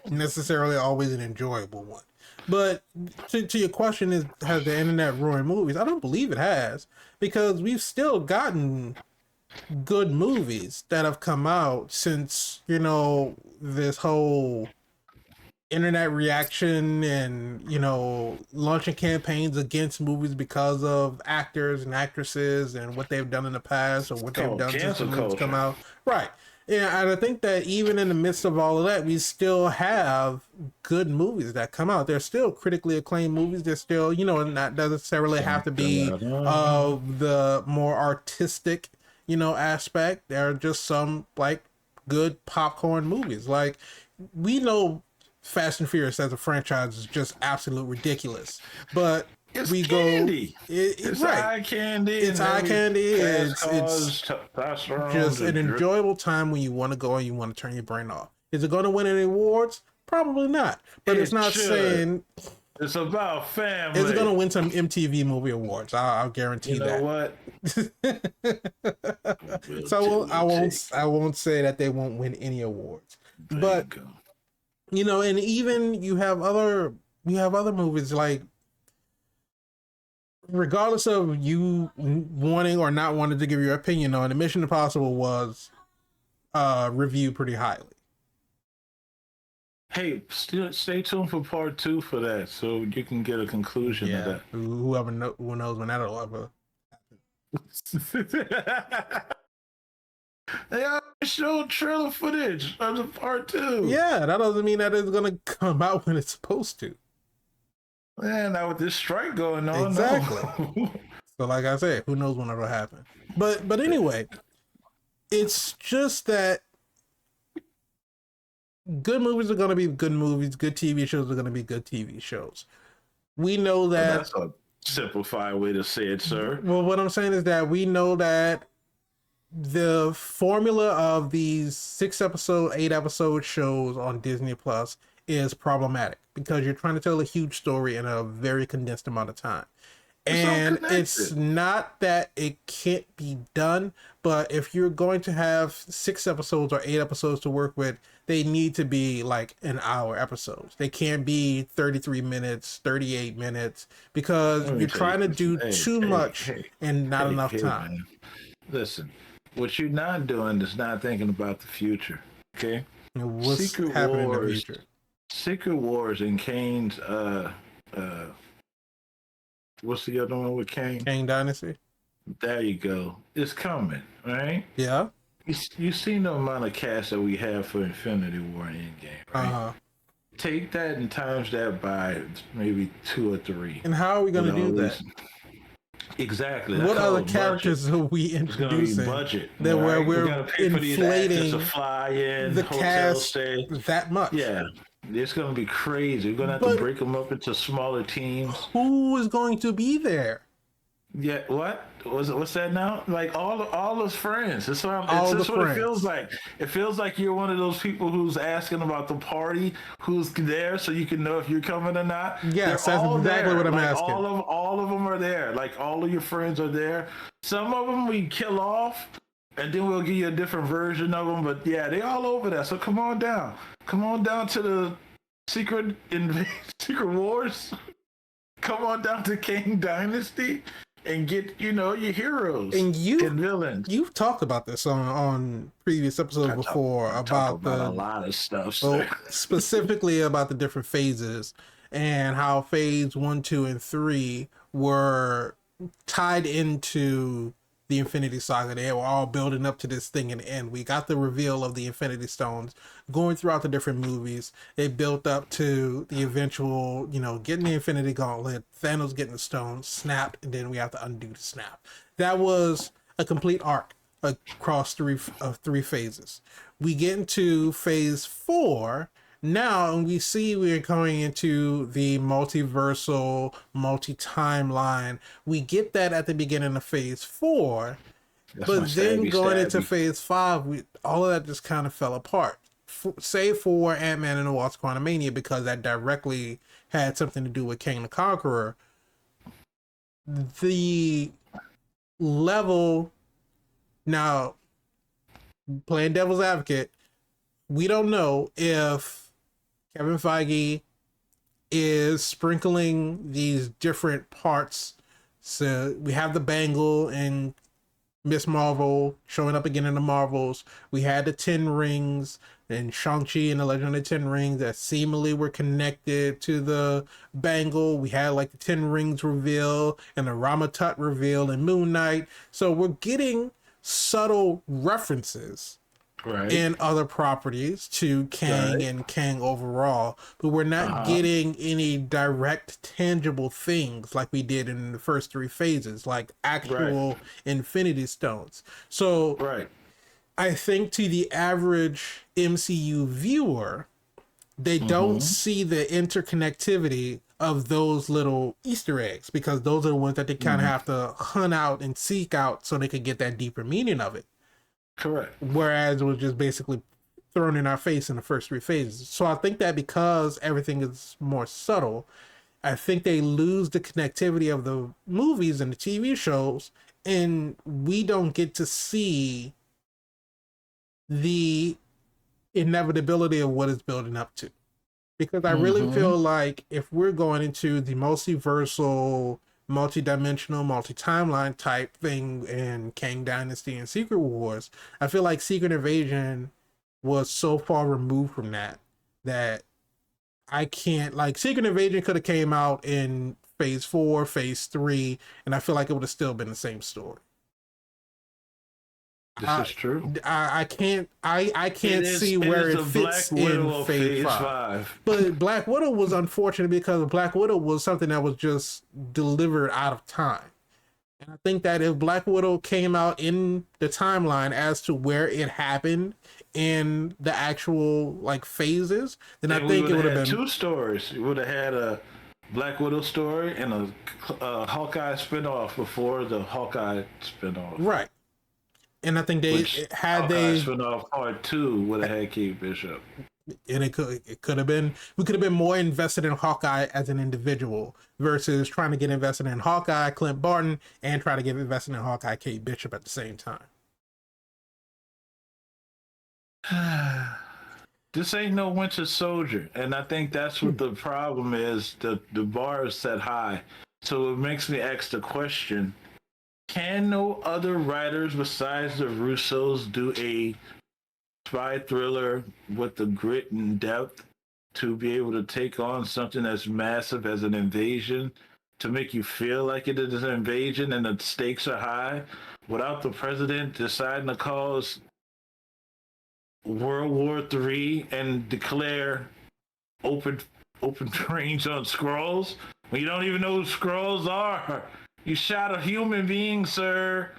necessarily always an enjoyable one. But to your question, has the internet ruined movies? I don't believe it has, because we've still gotten good movies that have come out since this whole internet reaction and launching campaigns against movies because of actors and actresses and what they've done in the past or what they've done since the movies come out. Right. Yeah, and I think that even in the midst of all of that, we still have good movies that come out. They're still critically acclaimed movies. They're still, not necessarily have to be of the more artistic, aspect. There are just some like good popcorn movies. Like we know Fast and Furious as a franchise is just absolute ridiculous, but it's candy. It's right. Eye candy. It's eye candy. It's just an enjoyable time when you want to go and you want to turn your brain off. Is it going to win any awards? Probably not. But it's not saying it's about family. Is it going to win some MTV Movie Awards? I'll guarantee that. What? So I won't say that they won't win any awards, but. And even you have other movies like regardless of you wanting or not wanting to give your opinion on it, Mission Impossible was reviewed pretty highly. Hey, still stay tuned for part 2 for that, so you can get a conclusion of that. Who knows when that'll ever. They already showed trailer footage of the part 2. Yeah, that doesn't mean that it's gonna come out when it's supposed to. Man, now with this strike going on, exactly. No. So, like I said, who knows when it'll happen? But anyway, it's just that good movies are gonna be good movies. Good TV shows are gonna be good TV shows. We know that. That's a simplified way to say it, sir. Well, what I'm saying is that we know that the formula of these 6-episode, 8-episode shows on Disney Plus is problematic because you're trying to tell a huge story in a very condensed amount of time. And it's not that it can't be done, but if you're going to have 6 episodes or 8 episodes to work with, they need to be like an hour episodes. They can't be 33 minutes, 38 minutes, because you're trying to do too much and not enough time. Man. Listen, what you're not doing is not thinking about the future, okay? What's happening in the future? Secret Wars and Kane's what's the other one with Kane? Kane Dynasty. There you go. It's coming, right? Yeah. You seen the amount of cast that we have for Infinity War and Endgame, right? Uh-huh. Take that and times that by maybe 2 or 3. And how are we going to do that? Exactly. What other characters are we introducing? Budget. That right? we're inflating to fly in, the cast stay. that much. Yeah. It's going to be crazy. We're going to have to break them up into smaller teams. Who is going to be there? Yeah, what's that now? Like all those friends. It's what it feels like. It feels like you're one of those people who's asking about the party, who's there, so you can know if you're coming or not. Yes, that's exactly what I'm asking. All of them are there. Like all of your friends are there. Some of them we kill off, and then we'll give you a different version of them. But yeah, they all over there. So come on down. Come on down to the Secret Wars. Come on down to Kane Dynasty. And get, your heroes and villains. You've talked about this on previous episodes before about a lot of stuff. Well, specifically about the different phases and how phase 1, 2, and 3 were tied into the Infinity Saga. They were all building up to this thing in the end. We got the reveal of the Infinity Stones going throughout the different movies. They built up to the eventual, getting the Infinity Gauntlet, Thanos getting the stone, snapped, and then we have to undo the snap. That was a complete arc across three phases. We get into phase 4 now, and we see we're going into the multiversal, multi-timeline. We get that at the beginning of phase 4, but then going into phase 5, all of that just kind of fell apart. Save for Ant-Man and the Wasp: Quantumania, because that directly had something to do with Kang the Conqueror. The level, now, playing devil's advocate, we don't know if Kevin Feige is sprinkling these different parts. So we have the bangle and Miss Marvel showing up again in the Marvels. We had the 10 rings and Shang-Chi and the Legend of the 10 Rings that seemingly were connected to the bangle. We had like the 10 rings reveal and the Rama-Tut reveal and Moon Knight. So we're getting subtle references in other properties to Kang and Kang overall, but we're not getting any direct tangible things like we did in the first 3 phases, like actual Infinity Stones. So I think to the average MCU viewer, they don't see the interconnectivity of those little Easter eggs, because those are the ones that they kind of have to hunt out and seek out so they could get that deeper meaning of it. Correct. Whereas it was just basically thrown in our face in the first 3 phases. So I think that because everything is more subtle, I think they lose the connectivity of the movies and the TV shows, and we don't get to see the inevitability of what it's building up to. Because I really feel like if we're going into the multiversal, multi-dimensional, multi-timeline type thing in Kang Dynasty and Secret Wars, I feel like Secret Invasion was so far removed from that I can't, like, Secret Invasion could have came out in phase 4, phase 3, and I feel like it would have still been the same story. This is true. I can't see where it fits in phase 5. But Black Widow was unfortunate because Black Widow was something that was just delivered out of time. And I think that if Black Widow came out in the timeline as to where it happened in the actual like phases, then I think it would have been 2 stories. You would have had a Black Widow story and a Hawkeye spinoff before the Hawkeye spinoff. Right. And I think they spinoff part 2 would have had Kate Bishop. And it could have been, we could have been more invested in Hawkeye as an individual versus trying to get invested in Hawkeye Clint Barton and trying to get invested in Hawkeye Kate Bishop at the same time. This ain't no Winter Soldier, and I think that's what the problem is. The bar is set high, so it makes me ask the question: can no other writers besides the Russos do a spy thriller with the grit and depth to be able to take on something as massive as an invasion, to make you feel like it is an invasion and the stakes are high, without the president deciding to cause World War III and declare open range on Skrulls when you don't even know who Skrulls are? You shot a human being, sir.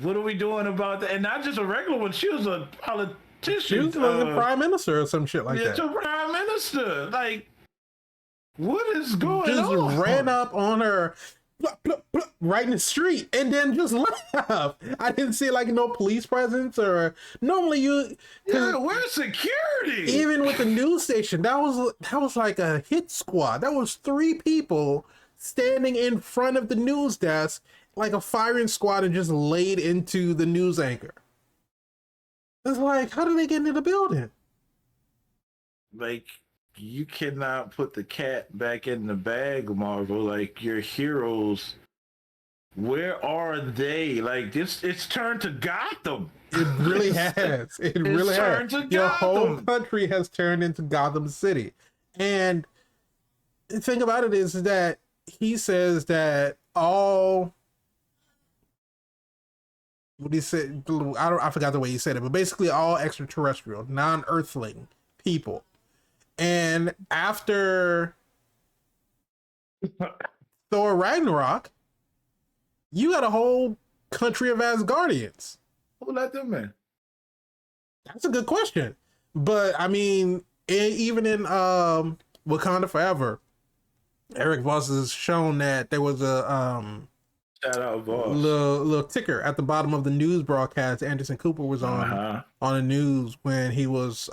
What are we doing about that? And not just a regular one. She was a politician. She was the prime minister or some shit like that. Yeah, prime minister. Like, what is going on? Just ran up on her right in the street and then just left. I didn't see like no police presence or normally where's security? Even with the news station, that was like a hit squad. That was 3 people standing in front of the news desk like a firing squad and just laid into the news anchor. It's like, how did they get into the building? Like, you cannot put the cat back in the bag, Marvel. Like, your heroes, where are they? Like, it's turned to Gotham. It really has. It really has. Your whole country has turned into Gotham City. And the thing about it is that he says that all... what he said, I forgot the way he said it, but basically all extraterrestrial, non-earthling people. And after Thor Ragnarok, you got a whole country of Asgardians. Who let them in? That's a good question. But I mean, even in Wakanda Forever, Eric Voss has shown that there was a shout out Voss. Little ticker at the bottom of the news broadcast Anderson Cooper was on the news when he was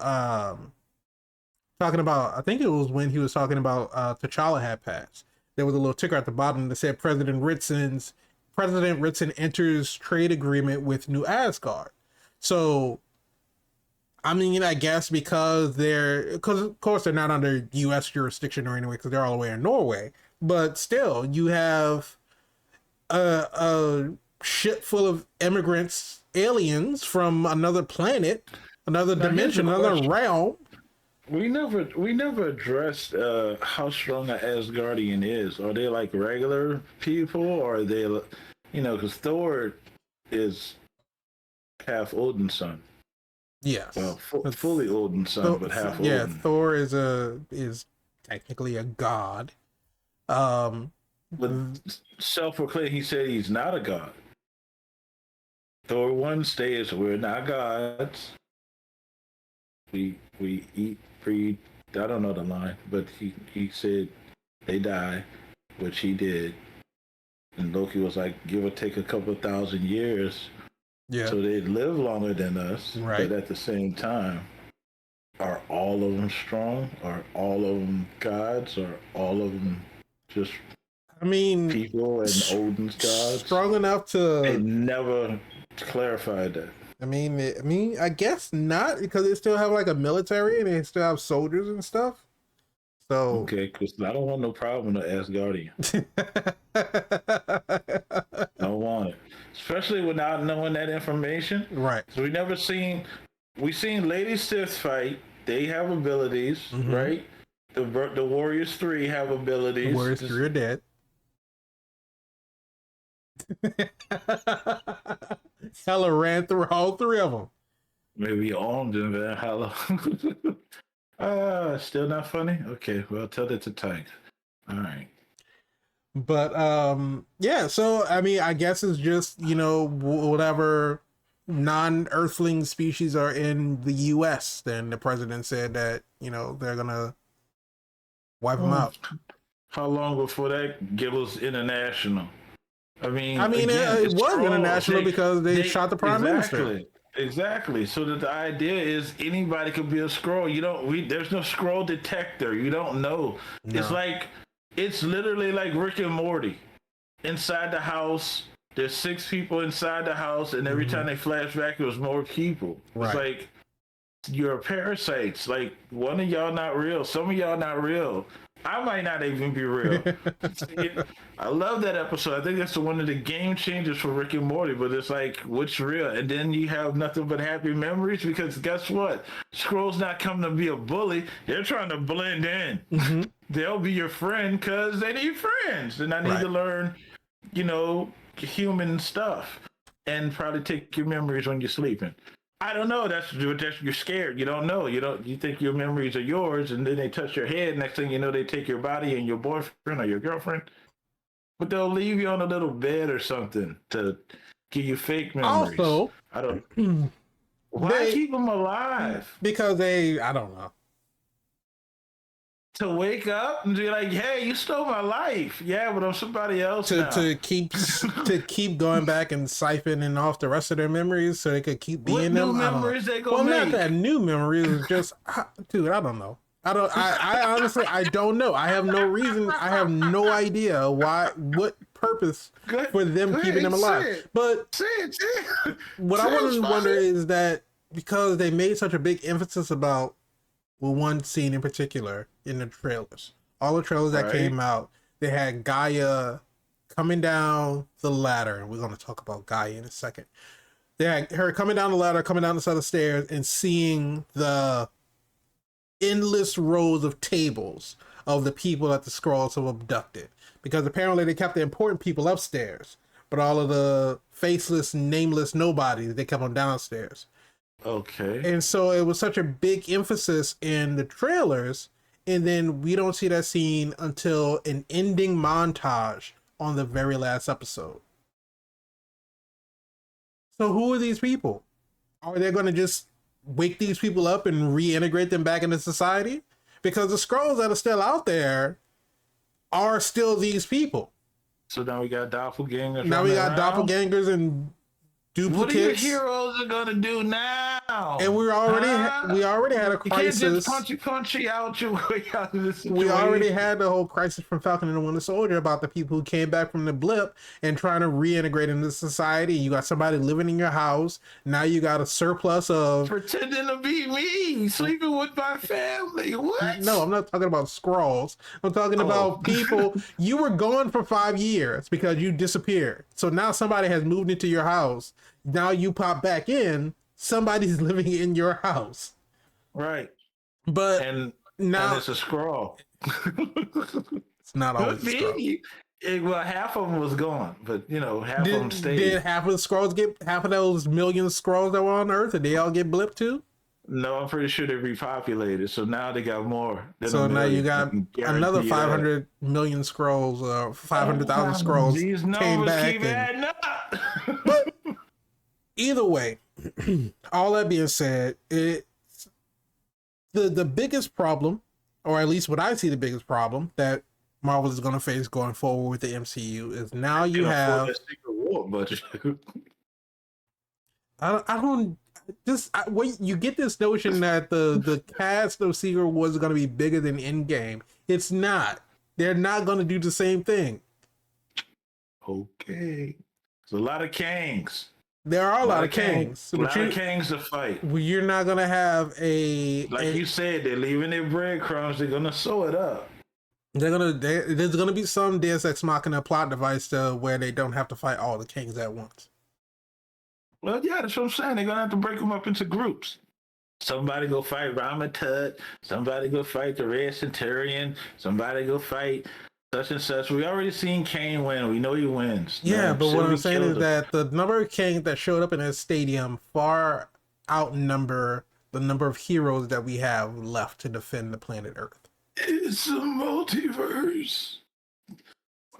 talking about, I think it was when he was talking about T'Challa had passed. There was a little ticker at the bottom that said President Ritson enters trade agreement with New Asgard. So, I mean, I guess because of course they're not under U.S. jurisdiction or anyway, because they're all the way in Norway. But still, you have a ship full of immigrants, aliens from another planet, another dimension, another realm. We never addressed how strong an Asgardian is. Are they like regular people, or are they, because Thor is half Odin's son. Yes. Well, fully Odin's son, but half Odin. Yeah, Thor is technically a god. But self-proclaimed, he said he's not a god. Thor 1 states, we're not gods. We eat, breed. I don't know the line, but he said they die, which he did. And Loki was like, give or take a couple of thousand years. Yeah. So they live longer than us. Right. But at the same time, are all of them strong? Are all of them gods? Are all of them just people and Odin's gods? Strong enough to... They never clarified that. I mean, I guess not, because they still have like a military and they still have soldiers and stuff. So Okay, because I don't want no problem with the Asgardian. I don't want it, especially without knowing that information. right. So we seen Lady Sith fight. They have abilities, Mm-hmm. right? The Warriors 3 have The abilities. Warriors 3 are dead. Hella ran through all three of them. Maybe armed in Valhalla. Still not funny? Okay, well, tell that to Tank. All right. But yeah, so I mean, I guess it's just, whatever non-earthling species are in the US, then the president said that, they're gonna wipe them out. How long before that get us international? I mean, again, it it's was trolls. international because they shot the prime minister. Exactly. So that the idea is anybody could be a scroll. There's no scroll detector. You don't know. No. It's literally like Rick and Morty. Inside the house, there's 6 people inside the house, and every time they flash back, there's more people. Right. It's like you're parasites. Like one of y'all not real. Some of y'all not real. I might not even be real. I love that episode. I think that's one of the game changers for Rick and Morty, but it's like, what's real? And then you have nothing but happy memories because guess what? Scroll's not coming to be a bully. They're trying to blend in. Mm-hmm. They'll be your friend because they need friends. And I need to learn, human stuff and probably take your memories when you're sleeping. I don't know. That's you're scared. You don't know. You think your memories are yours, and then they touch your head. Next thing you know, they take your body and your boyfriend or your girlfriend. But they'll leave you on a little bed or something to give you fake memories. Also, I don't. Why keep them alive? Because I don't know. To wake up and be like, "Hey, you stole my life." Yeah, but I'm somebody else now. To keep going back and siphoning off the rest of their memories, so they could keep being them. New memories they gonna make? Well, not that new memories. Just, dude, I don't know. I honestly, I don't know. I have no reason. I have no idea what purpose for them keeping them alive. But what I want to wonder is that because they made such a big emphasis about one scene in particular in the trailers, all the trailers that came out, they had Gaia coming down the ladder, and we're going to talk about Gaia in a second. They had her coming down the ladder, coming down the set of stairs, and seeing the endless rows of tables of the people that the Skrulls have abducted, because apparently they kept the important people upstairs, but all of the faceless, nameless nobodies, they kept them downstairs. Okay. And so it was such a big emphasis in the trailers, and then we don't see that scene until an ending montage on the very last episode. So who are these people? Are they going to just wake these people up and reintegrate them back into society? Because the Skrulls that are still out there are still these people. So now we got doppelgangers. Now we got doppelgangers and duplicates. What are your heroes are gonna do now? And we already had a crisis. You can't just punchy out your way out of this situation. We already had the whole crisis from Falcon and the Winter Soldier about the people who came back from the blip and trying to reintegrate into society. You got somebody living in your house. Now you got a surplus of pretending to be me, sleeping with my family. What? No, I'm not talking about Skrulls. I'm talking about people. You were gone for 5 years because you disappeared. So now somebody has moved into your house. Now you pop back in. Somebody's living in your house. Right. But now it's a Skrull. It's not always a Skrull. Well, half of them was gone, but half of them stayed. Did half of the Skrulls half of those million Skrulls that were on Earth, did they all get blipped too? No, I'm pretty sure they repopulated. So now they got more. So now you got another 500 million Skrulls, 500,000 Skrulls these came back. Keep adding up. But either way, all that being said, the biggest problem, or at least what I see the biggest problem that Marvel is going to face going forward with the MCU is now you have. Secret War budget. You get this notion that the cast of Secret Wars is going to be bigger than Endgame. It's not. They're not going to do the same thing. Okay. There's a lot of Kangs. There are a lot of kings, A but lot of kings to fight. you're not gonna have Like you said, they're leaving their breadcrumbs. They're gonna sew it up. There's gonna be some Deus Ex Machina plot device where they don't have to fight all the kings at once. Well, yeah, that's what I'm saying. They're gonna have to break them up into groups. Somebody go fight Ramatut. Somebody go fight the Red Centurion. Somebody go fight such and such. We already seen Kane win. We know he wins. Yeah, but what I'm saying is that that the number of kings that showed up in that stadium far outnumber the number of heroes that we have left to defend the planet Earth. It's a multiverse.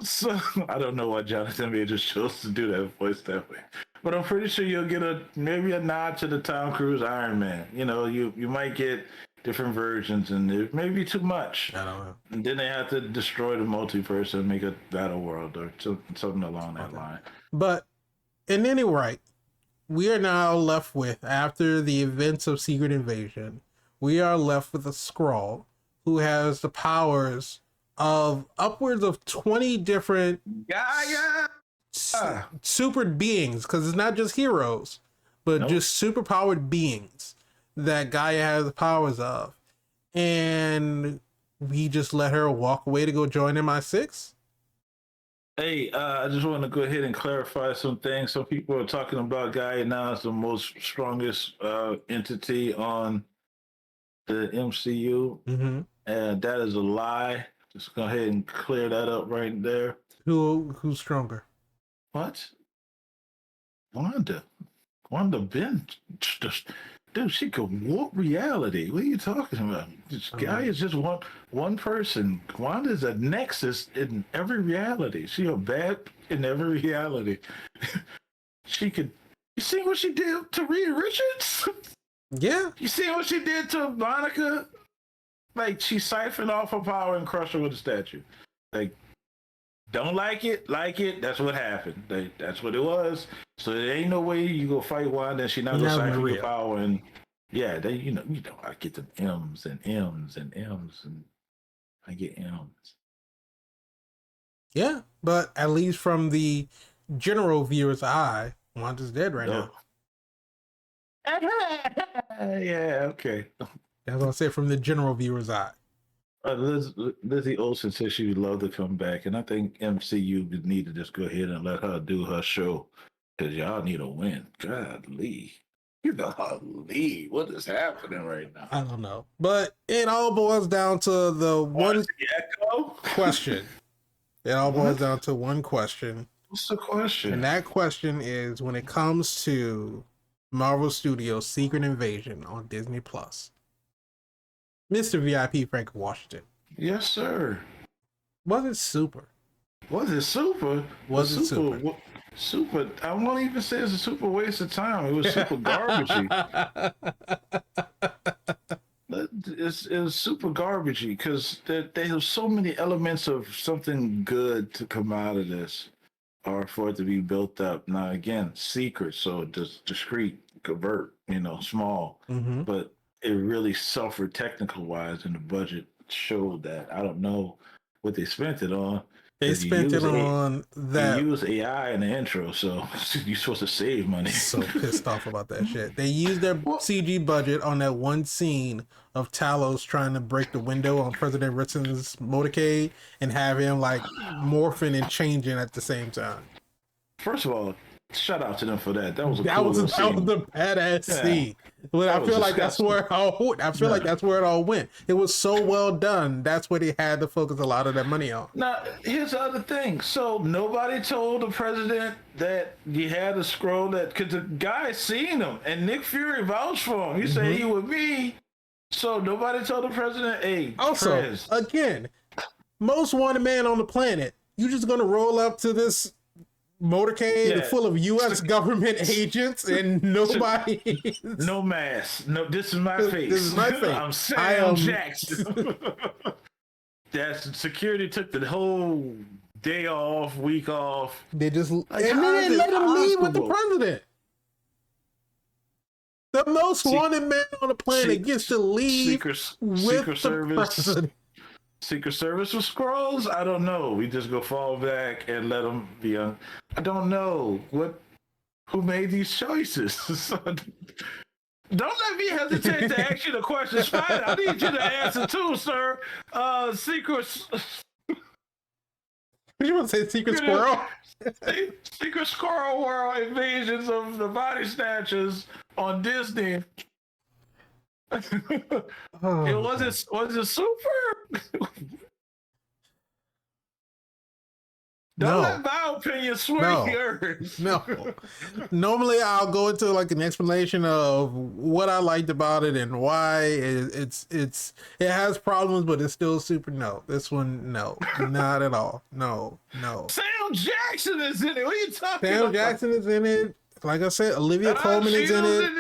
So I don't know why Jonathan Majors chose to do that voice that way, but I'm pretty sure you'll get maybe a nod to the Tom Cruise Iron Man. You know, you might get different versions, and it may be too much. I don't know. And then they have to destroy the multiverse and make a battle world or something along that line. But in any rate, we are now left with, after the events of Secret Invasion, we are left with a Skrull who has the powers of upwards of 20 different super beings, because it's not just heroes, but just super powered beings that Gaia has the powers of. And we just let her walk away to go join MI6? Hey, I just want to go ahead and clarify some things. Some people are talking about Gaia now as the most strongest entity on the MCU. Mm-hmm. And that is a lie. Just go ahead and clear that up right there. Who's stronger? What? Wanda been just, dude, she could warp reality. What are you talking about? This guy is just one person. Wanda's a nexus in every reality. She a bad in every reality. She could. You see what she did to Reed Richards? Yeah. You see what she did to Monica? Like, she siphoned off her power and crushed her with a statue. Like, don't like it, that's what happened. That's what it was. So there ain't no way you go fight Wanda and she not gonna siphon your power. And yeah, you know, I get the M's and M's and M's, and I get M's. Yeah, but at least from the general viewer's eye, Wanda's dead right now. Yeah, okay. That's what I said, from the general viewer's eye. Lizzie Olsen says she would love to come back, and I think MCU would need to just go ahead and let her do her show, because y'all need a win. Godly. Golly, what is happening right now? I don't know. But it all boils down to the one question. It all boils down to one question. What's the question? And that question is, when it comes to Marvel Studios' Secret Invasion on Disney Plus, Mr. VIP Frank Washington. Yes, sir. Was it super? Was it super? Was it super? Super. I won't even say it's a super waste of time. It was super garbagey. It was super garbagey because there have so many elements of something good to come out of this, or for it to be built up. Now, again, secret, so just discreet, covert, small. Mm-hmm. But it really suffered technical wise, and the budget showed that. I don't know what they spent it on. They spent it on that. You use AI in the intro, so you're supposed to save money. So pissed off about that shit. They used their CG budget on that one scene of Talos trying to break the window on President Nixon's motorcade and have him like morphing and changing at the same time. First of all, shout out to them for that. That was a badass scene. But I feel like that's where it all went. It was so well done. That's where they had to focus a lot of that money on. Now, here's the other thing. So nobody told the president that you had a scroll, that because the guy seen him and Nick Fury vouched for him. He said he would be. So nobody told the president, hey, also, again, most wanted man on the planet. You just gonna roll up to this motorcade full of U.S. government agents and nobody. No mask. No, this is my face. This is my face. I'm Sam Jackson. That's security took the whole day off, week off. They just and then they let him leave with the president. The most wanted man on the planet gets to leave with the president. Secret Service with Skrulls? I don't know. We just go fall back and let them be on. I don't know. What who made these choices. So, don't let me hesitate to ask you the question, Spider. I need you to answer too, sir. You want to say Secret Squirrel? Secret Squirrel World Invasions of the Body Snatchers on Disney. Was it super? Don't let my opinion sway yours. No. Normally, I'll go into like an explanation of what I liked about it and why it has problems, but it's still super. No, this one, no, not at all. No. Sam Jackson is in it. What are you talking about? Sam Jackson is in it. Like I said, Olivia Colman is in it.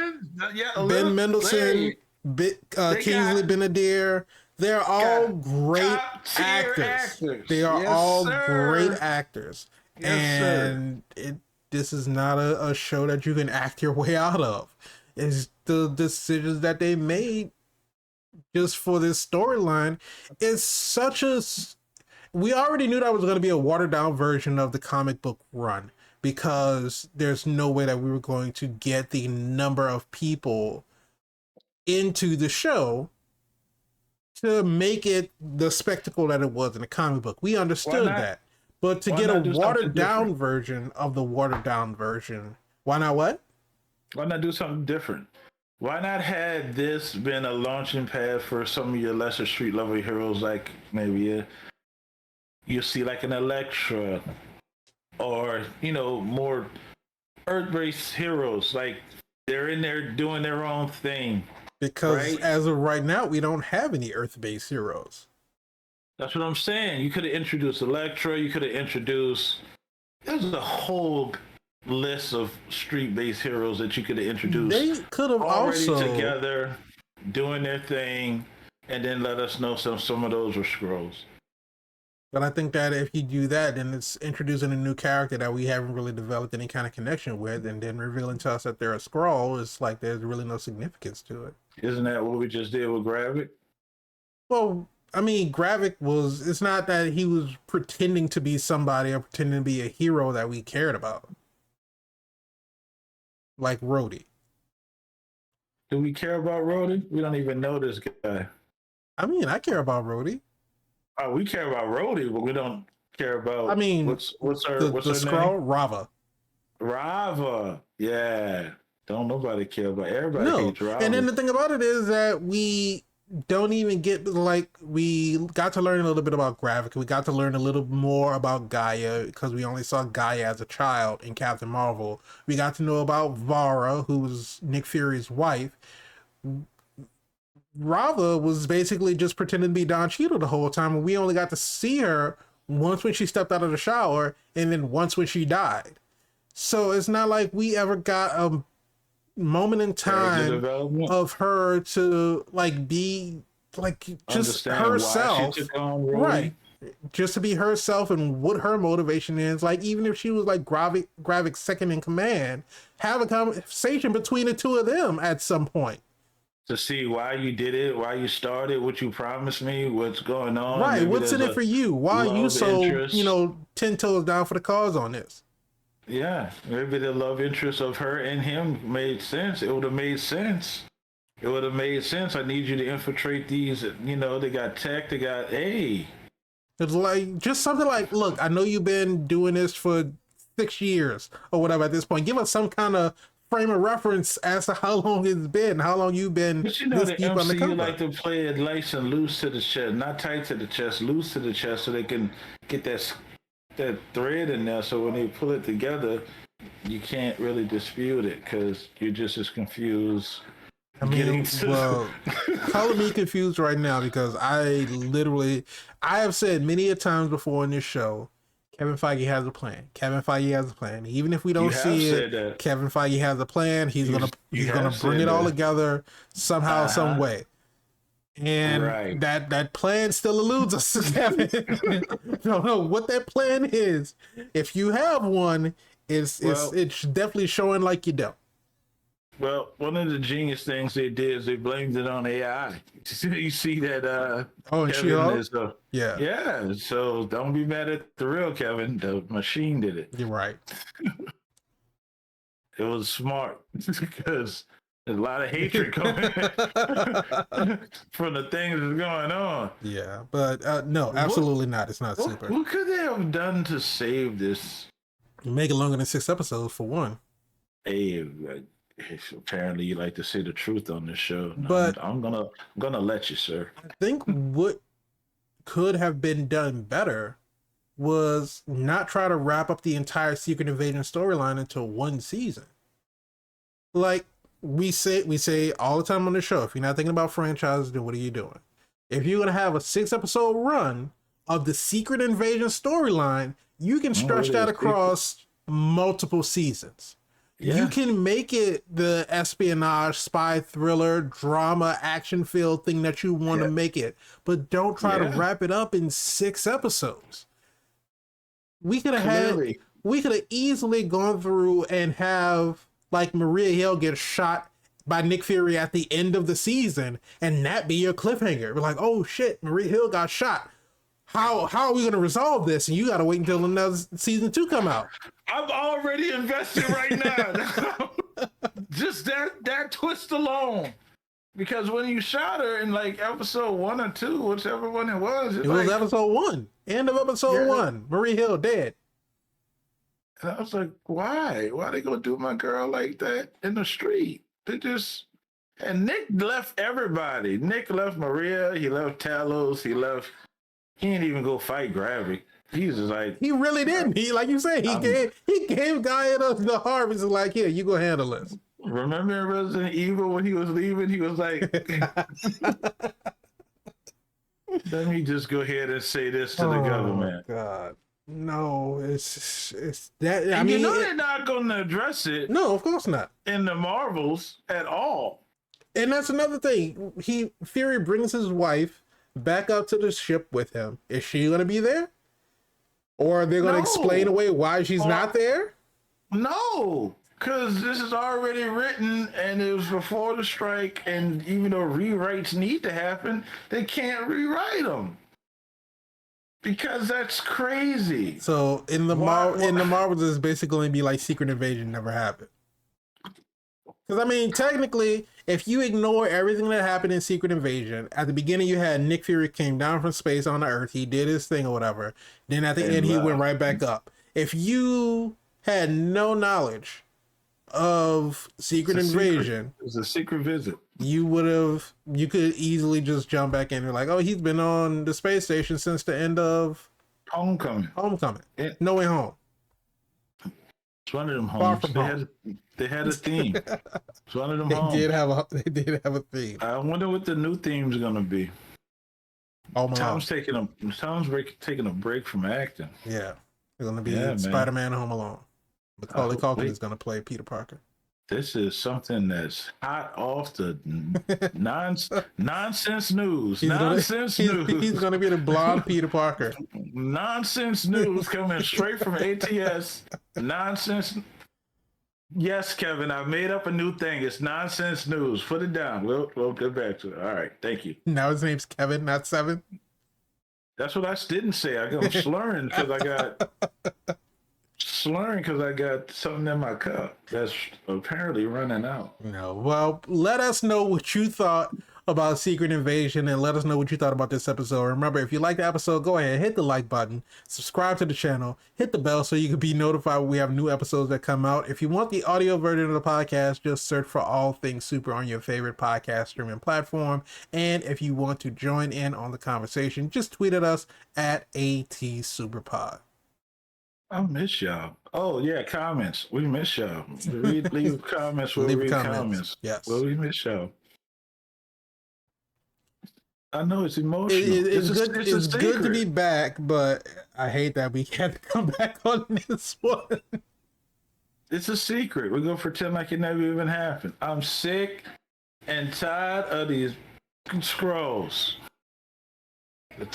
Yeah, Ben Mendelsohn, Kingsley Benadir. They're all great actors. They are all great actors. And this is not a show that you can act your way out of. It's the decisions that they made just for this storyline is such a... We already knew that was going to be a watered down version of the comic book run because there's no way that we were going to get the number of people into the show to make it the spectacle that it was in the comic book. We understood that. But to get a watered down version of the watered down version, why not what? Why not do something different? Why not had this been a launching pad for some of your lesser street level heroes, like maybe you see like an Elektra or, more Earth-based heroes, like they're in there doing their own thing. Because as of right now, we don't have any Earth-based heroes. That's what I'm saying. You could have introduced Elektra. You could have introduced... There's a whole list of street-based heroes that you could have introduced. They could have also... together, doing their thing, and then let us know some of those were Skrulls. But I think that if you do that, then it's introducing a new character that we haven't really developed any kind of connection with, and then revealing to us that they're a Skrull. It's like there's really no significance to it. Isn't that what we just did with Gravik? Well, I mean, Gravik was... It's not that he was pretending to be somebody or pretending to be a hero that we cared about. Like Rhodey. Do we care about Rhodey? We don't even know this guy. I mean, I care about Rhodey. Oh, we care about Rhodey, but we don't care about... I mean, what's her Skrull, name? Rava. Rava, yeah. Don't nobody care about... Everybody hates Rava. And then the thing about it is that we don't even get, like, we got to learn a little bit about Gravik. We got to learn a little more about Gaia because we only saw Gaia as a child in Captain Marvel. We got to know about Vara, who was Nick Fury's wife. Rava was basically just pretending to be Don Cheadle the whole time, and we only got to see her once when she stepped out of the shower, and then once when she died. So it's not like we ever got a moment in time of her to like be like just herself, right? Just to be herself and what her motivation is. Like even if she was like Gravik's second in command, have a conversation between the two of them at some point. To see why you did it, why you started, what you promised me, what's going on. Right, maybe what's in it for you? Why are you so, 10 toes down for the cause on this? Yeah, maybe the love interest of her and him made sense. It would have made sense. It would have made sense. I need you to infiltrate these, they got tech, they got It's like, just something like, look, I know you've been doing this for 6 years or whatever at this point. Give us some kind of frame of reference as to how long it's been, how long you've been this deep MCU like to play it nice and loose to the chest, not tight to the chest, loose to the chest, so they can get that thread in there. So when they pull it together, you can't really dispute it because you're just as confused. I mean, color me confused right now because I have said many a times before in this show, Kevin Feige has a plan. Kevin Feige has a plan. Even if we don't see it, Kevin Feige has a plan. He's gonna bring it all together somehow, some way. And that plan still eludes us, Kevin. Don't know what that plan is. If you have one, it's definitely showing like you don't. Well, one of the genius things they did is they blamed it on AI. You see that? And Kevin is, yeah. So don't be mad at the real Kevin. The machine did it. You're right. It was smart because there's a lot of hatred coming from the things that's going on. Yeah, but no, absolutely not. It's not super. What could they have done to save this? Make it longer than 6 episodes for one. Hey, apparently you like to see the truth on this show. But I'm gonna let you, sir. I think what could have been done better was not try to wrap up the entire Secret Invasion storyline into one season. Like we say all the time on the show, if you're not thinking about franchises, then what are you doing? If you're gonna have a 6-episode run of the Secret Invasion storyline, you can stretch that across multiple seasons. Yeah. You can make it the espionage, spy thriller, drama, action filled thing that you want to make it, but don't try to wrap it up in 6 episodes. We could have easily gone through and have like Maria Hill get shot by Nick Fury at the end of the season, and that be your cliffhanger. We're like, oh shit, Maria Hill got shot. How are we going to resolve this? And you got to wait until another season 2 come out. I'm already invested right now. Just that twist alone. Because when you shot her in like episode 1 or 2, whichever one it was was episode 1. End of episode 1. Maria Hill dead. And I was like, why? Why they gonna do my girl like that in the street? They just... And Nick left everybody. Nick left Maria. He left Talos. He didn't even go fight Gravik. He's just like... He really didn't. He, like you said, he gave Guy the harvest. Like, here, you go handle this. Remember in Resident Evil when he was leaving? He was like... Let me just go ahead and say this to the government. Oh, God. No, it's that. I mean, they're not going to address it. No, of course not. In the Marvels at all. And that's another thing. Fury brings his wife back up to the ship with him. Is she going to be there? Or are they going to explain away why she's not there? No, because this is already written and it was before the strike. And even though rewrites need to happen, they can't rewrite them. Because that's crazy. So in the Marvels, it's basically going to be like Secret Invasion never happened. Because, I mean, technically, if you ignore everything that happened in Secret Invasion, at the beginning you had Nick Fury came down from space on the Earth. He did his thing or whatever. Then at the end, he went right back up. If you had no knowledge of Secret Invasion... It was a secret visit. You could easily just jump back in and be like, oh, he's been on the space station since the end of... Homecoming. Yeah. No Way Home. It's one of them homes. They had a theme. It's one of them homes. They did have a theme. I wonder what the new theme's gonna be. Tom's taking a break from acting. Yeah. It's gonna be Spider-Man Home Alone. Macaulay Culkin is gonna play Peter Parker. This is something that's hot off the nonsense news. He's going to be the blonde Peter Parker. Nonsense news coming straight from ATS. Nonsense. Yes, Kevin, I made up a new thing. It's nonsense news. Put it down. We'll get back to it. All right. Thank you. Now his name's Kevin, not Seven. That's what I didn't say. I'm slurring because I got something in my cup that's apparently running out. No. Well, let us know what you thought about Secret Invasion and let us know what you thought about this episode. Remember, if you like the episode, go ahead, hit the like button, subscribe to the channel, hit the bell so you can be notified when we have new episodes that come out. If you want the audio version of the podcast, just search for All Things Super on your favorite podcast streaming platform. And if you want to join in on the conversation, just tweet at us at ATSuperPod. I miss y'all. Oh yeah, comments. We miss y'all. Leave comments. We'll read comments. Yes. Well, we miss y'all. I know it's emotional. It's good to be back, but I hate that we can't come back on this one. It's a secret. We're gonna pretend like it never even happened. I'm sick and tired of these scrolls.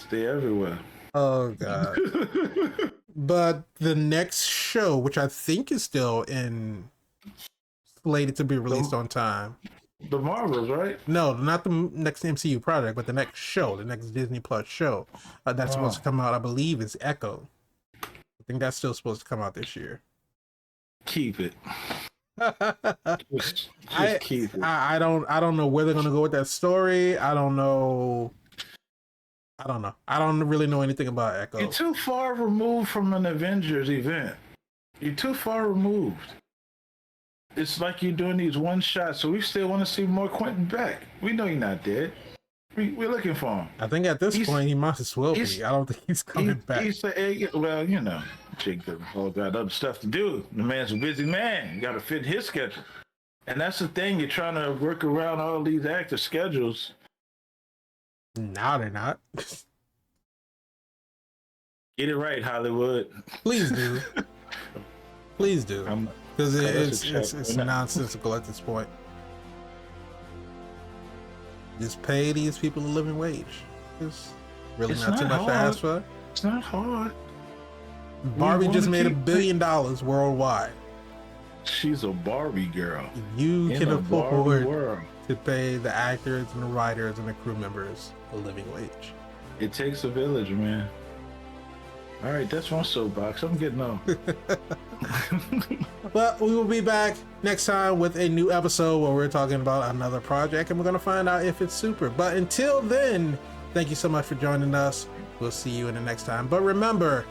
They're everywhere. Oh God. But the next show, which I think is still slated to be released on time. The Marvels, right? No, not the next MCU project, but the next show, the next Disney Plus show that's supposed to come out, I believe, is Echo. I think that's still supposed to come out this year. Keep it. Just I, keep it. I don't know where they're gonna go with that story. I don't know. I don't really know anything about Echo. You're too far removed from an Avengers event. You're too far removed. It's like you're doing these one shots, so we still want to see more Quentin Beck. We know he's not dead. We're looking for him. I think at this point he might as well be. I don't think he's coming back. Well, you know, Jake got other stuff to do. The man's a busy man. You got to fit his schedule. And that's the thing. You're trying to work around all these actor schedules. No, they're not. Get it right, Hollywood. Please do. Please do. Because it's nonsensical at this point. Just pay these people a living wage. It's really not too much to ask for. It's not hard. Barbie just made $1 billion worldwide. She's a Barbie girl. You can afford to pay the actors and the writers and the crew members a living wage. It takes a village, man. All right, that's my soapbox. I'm getting off. But we will be back next time with a new episode where we're talking about another project and we're going to find out if it's super. But until then, thank you so much for joining us. We'll see you in the next time. But remember,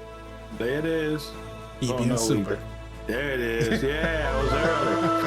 there it is. keep being super. There it is. Yeah, I was early.